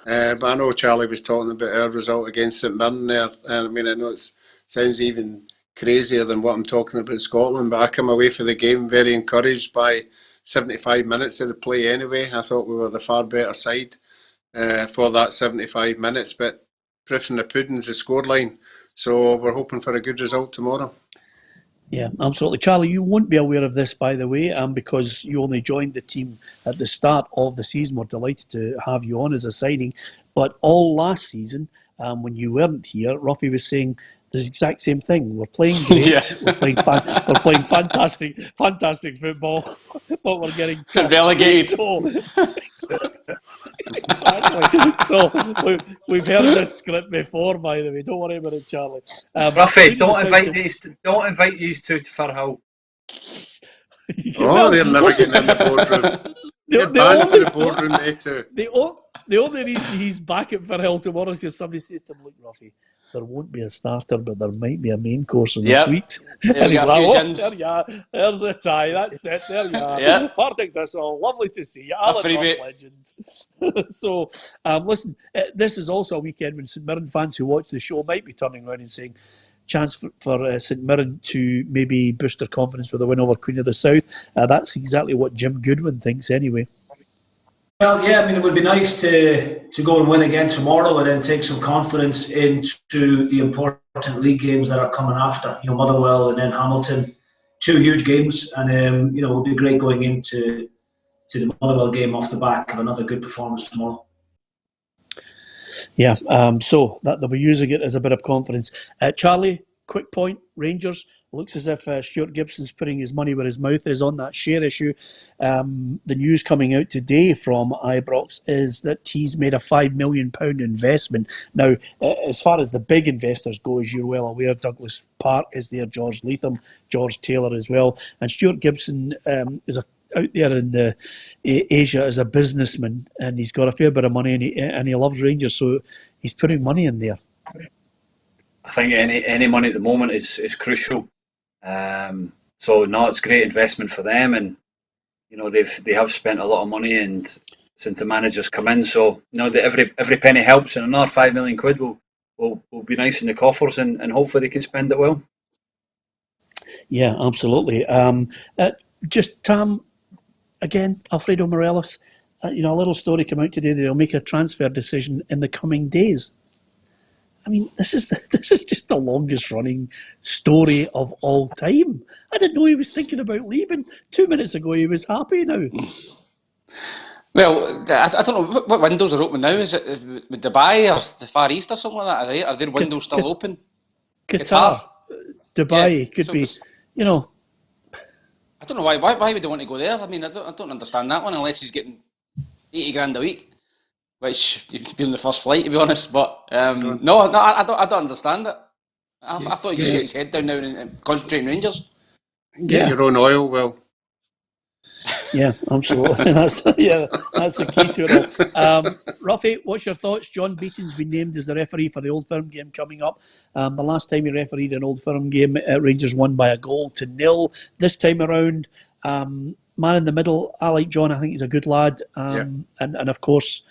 But I know Charlie was talking about our result against St Mirren there, and I know it sounds even crazier than what I'm talking about Scotland, but I come away from the game very encouraged by 75 minutes of the play anyway. I thought we were the far better side for that 75 minutes, but proof in the pudding's the scoreline. So we're hoping for a good result tomorrow. Yeah, absolutely. Charlie, you won't be aware of this, by the way, because you only joined the team at the start of the season. We're delighted to have you on as a signing. But all last season, when you weren't here, Roughie was saying the exact same thing. We're playing great. Yeah. We're playing fantastic football, but we're getting relegated. Exactly. So we've heard this script before, by the way. Don't worry about it, Charlie. Roughie, don't invite these two to Firhill. They're never getting in the boardroom. They're banned for the boardroom, they too. The only reason he's back at Firhill tomorrow is because somebody says to him, "Look, Roughie, there won't be a starter, but there might be a main course in the suite." And he's like, there you are. There's a tie. That's it. There you are. Yeah. Partick Thistle. Lovely to see you. Alan legend. So, listen, this is also a weekend when St Mirren fans who watch the show might be turning around and saying, chance for St Mirren to maybe boost their confidence with a win over Queen of the South. That's exactly what Jim Goodwin thinks anyway. Well, yeah, it would be nice to go and win again tomorrow and then take some confidence into the important league games that are coming after. Motherwell and then Hamilton, 2 huge games, and it would be great going into the Motherwell game off the back of another good performance tomorrow. Yeah, so that they'll be using it as a bit of confidence. Charlie, quick point, Rangers. Looks as if Stuart Gibson's putting his money where his mouth is on that share issue. The news coming out today from Ibrox is that he's made a £5 million investment. Now, as far as the big investors go, as you're well aware, Douglas Park is there, George Latham, George Taylor as well. And Stuart Gibson is out there in Asia as a businessman, and he's got a fair bit of money, and he loves Rangers, so he's putting money in there. I think any money at the moment is crucial. So no, it's a great investment for them, and they have spent a lot of money, and since the manager's come in, so every penny helps, and another £5 million will be nice in the coffers, and hopefully they can spend it well. Yeah, absolutely. Just Tam, again, Alfredo Morelos. A little story came out today that he'll make a transfer decision in the coming days. I mean, this is just the longest running story of all time. I didn't know he was thinking about leaving. 2 minutes ago, he was happy now. Well, I don't know what windows are open now. Is it with Dubai or the Far East or something like that? Are their windows still open? Qatar. Dubai could be. I don't know why would they want to go there. I mean, I don't understand that one unless he's getting 80 grand a week, which you'd be on the first flight, to be honest. But no, I don't understand it. I thought he'd just get his head down now and concentrate on Rangers. Get your own oil, Will. Yeah, absolutely. That's the key to it all. Roughie, what's your thoughts? John Beaton's been named as the referee for the Old Firm game coming up. The last time he refereed an Old Firm game, Rangers won by 1-0. This time around, man in the middle, I like John. I think he's a good lad, and of course,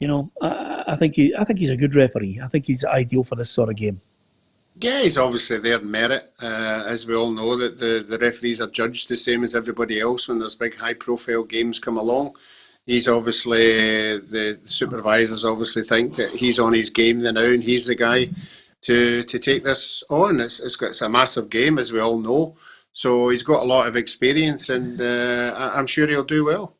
I think he's a good referee. I think he's ideal for this sort of game. Yeah, he's obviously there in merit. As we all know, that the referees are judged the same as everybody else when there's big high-profile games come along. He's obviously, the supervisors obviously think that he's on his game now, and he's the guy to take this on. It's a massive game, as we all know. So he's got a lot of experience, and I'm sure he'll do well.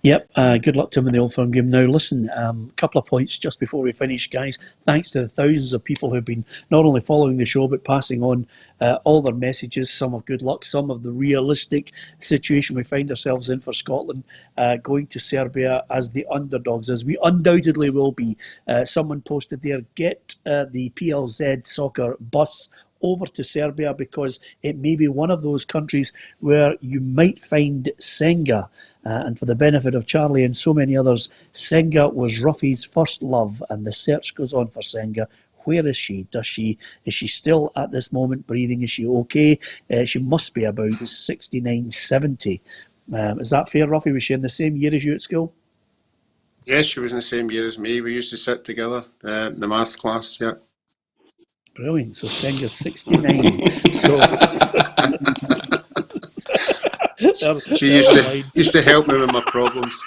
Yep, good luck to him in the Old Firm game. Now, listen, a couple of points just before we finish, guys. Thanks to the thousands of people who've been not only following the show, but passing on all their messages, some of good luck, some of the realistic situation we find ourselves in for Scotland, going to Serbia as the underdogs, as we undoubtedly will be. Someone posted there, get the PLZ Soccer bus over to Serbia, because it may be one of those countries where you might find Senga. And for the benefit of Charlie and so many others, Senga was Roughie's first love, and the search goes on for Senga. Where is she? Is she still at this moment breathing? Is she okay? She must be about 69, 70. Is that fair, Roughie? Was she in the same year as you at school? Yes, she was in the same year as me. We used to sit together, the maths class, yeah. Brilliant. So Senga's 69. She used to help me with my problems.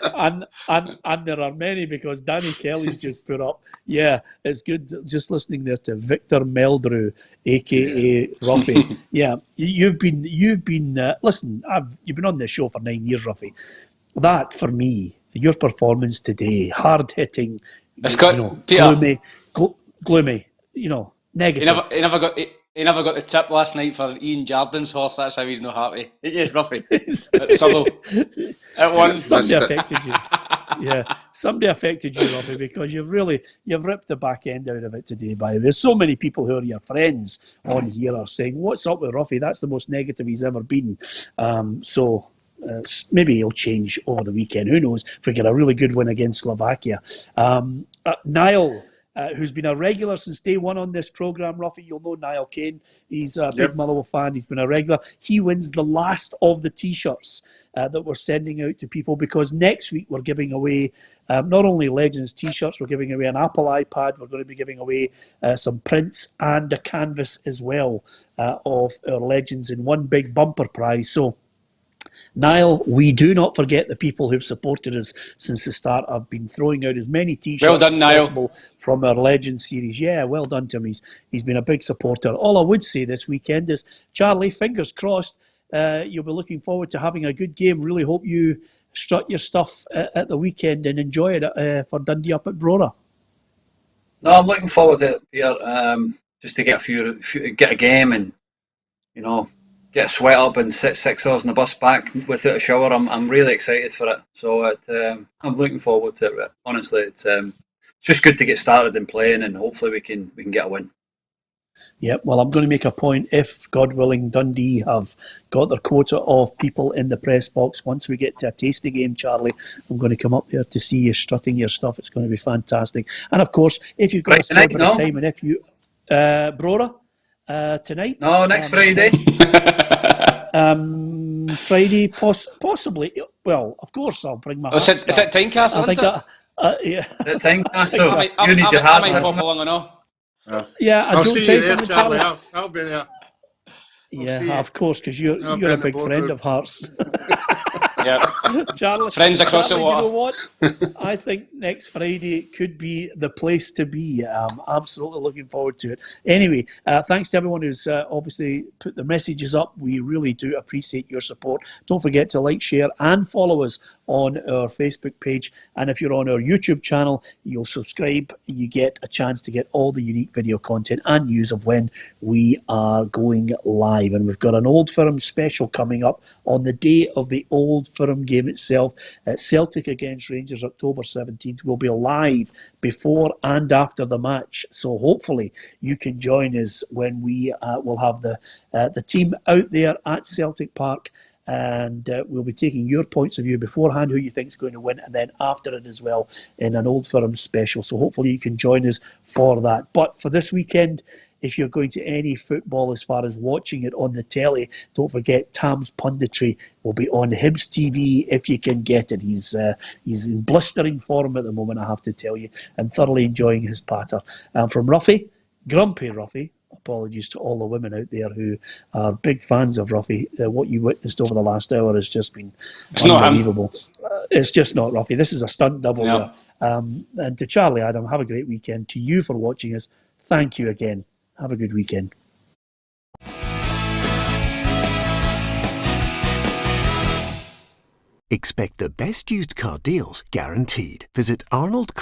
and there are many, because Danny Kelly's just put up. Yeah, it's good just listening there to Victor Meldrew, aka Roughie. Yeah, you've been listen. You've been on this show for 9 years, Roughie. That for me, your performance today, hard hitting. It's got gloomy. Negative. He never got the tip last night for Ian Jardin's horse. That's how he's not happy. Yes, Roughie. It's subtle. At once. Somebody affected you. Yeah, somebody affected you, Roughie, because you've ripped the back end out of it today. By the way, there's so many people who are your friends on here are saying, "What's up with Roughie? That's the most negative he's ever been." Maybe he'll change over the weekend. Who knows? If we get a really good win against Slovakia. Niall, who's been a regular since day one on this programme, Roughie, you'll know Niall Kane. He's a big Motherwell fan. He's been a regular. He wins the last of the T-shirts that we're sending out to people, because next week we're giving away not only Legends T-shirts, we're giving away an Apple iPad. We're going to be giving away some prints and a canvas as well of our Legends in one big bumper prize. So, Niall, we do not forget the people who've supported us since the start. I've been throwing out as many T-shirts as possible from our Legends series. Yeah, well done to him. He's been a big supporter. All I would say this weekend is, Charlie, fingers crossed, you'll be looking forward to having a good game. Really hope you strut your stuff at the weekend and enjoy it for Dundee up at Brora. No, I'm looking forward to it, Peter. Just to get get a game and, get a sweat up and sit 6 hours on the bus back without a shower. I'm really excited for it. So I'm looking forward to it. Honestly, it's just good to get started and playing, and hopefully we can get a win. Yep, well, I'm going to make a point. If, God willing, Dundee have got their quota of people in the press box, once we get to a tasty game, Charlie, I'm going to come up there to see you strutting your stuff. It's going to be fantastic. And, of course, if you've got a spare bit of time, and if you... Brora? Tonight? No, next Friday. Friday, possibly. Well, of course, I'll bring my. Is it Tynecastle? I think yeah. Is it Tynecastle? You need your hat. I might pop along and all. Yeah, I'll see you there, Charlie. I'll be there. Yeah, of course, because you're a big friend of Hearts. Yeah, Charlie, friends across the water. You know what? I think next Friday could be the place to be. I'm absolutely looking forward to it. Anyway, thanks to everyone who's obviously put the messages up. We really do appreciate your support. Don't forget to like, share, and follow us on our Facebook page. And if you're on our YouTube channel, you'll subscribe. You get a chance to get all the unique video content and news of when we are going live. And we've got an Old Firm special coming up on the day of the Old Firm game itself. Celtic against Rangers, October 17th. We'll be live before and after the match. So hopefully you can join us when we will have the team out there at Celtic Park. And we'll be taking your points of view beforehand, who you think is going to win, and then after it as well in an Old Firm special. So hopefully you can join us for that. But for this weekend, if you're going to any football as far as watching it on the telly, don't forget Tam's punditry will be on Hibs TV if you can get it. He's in blistering form at the moment, I have to tell you, and thoroughly enjoying his patter. And from Roughie, grumpy Roughie, apologies to all the women out there who are big fans of Roughie. What you witnessed over the last hour has just been unbelievable. It's just not Roughie. This is a stunt double. Yeah. And to Charlie Adam, have a great weekend. To you for watching us, thank you again. Have a good weekend. Expect the best used car deals guaranteed. Visit Arnold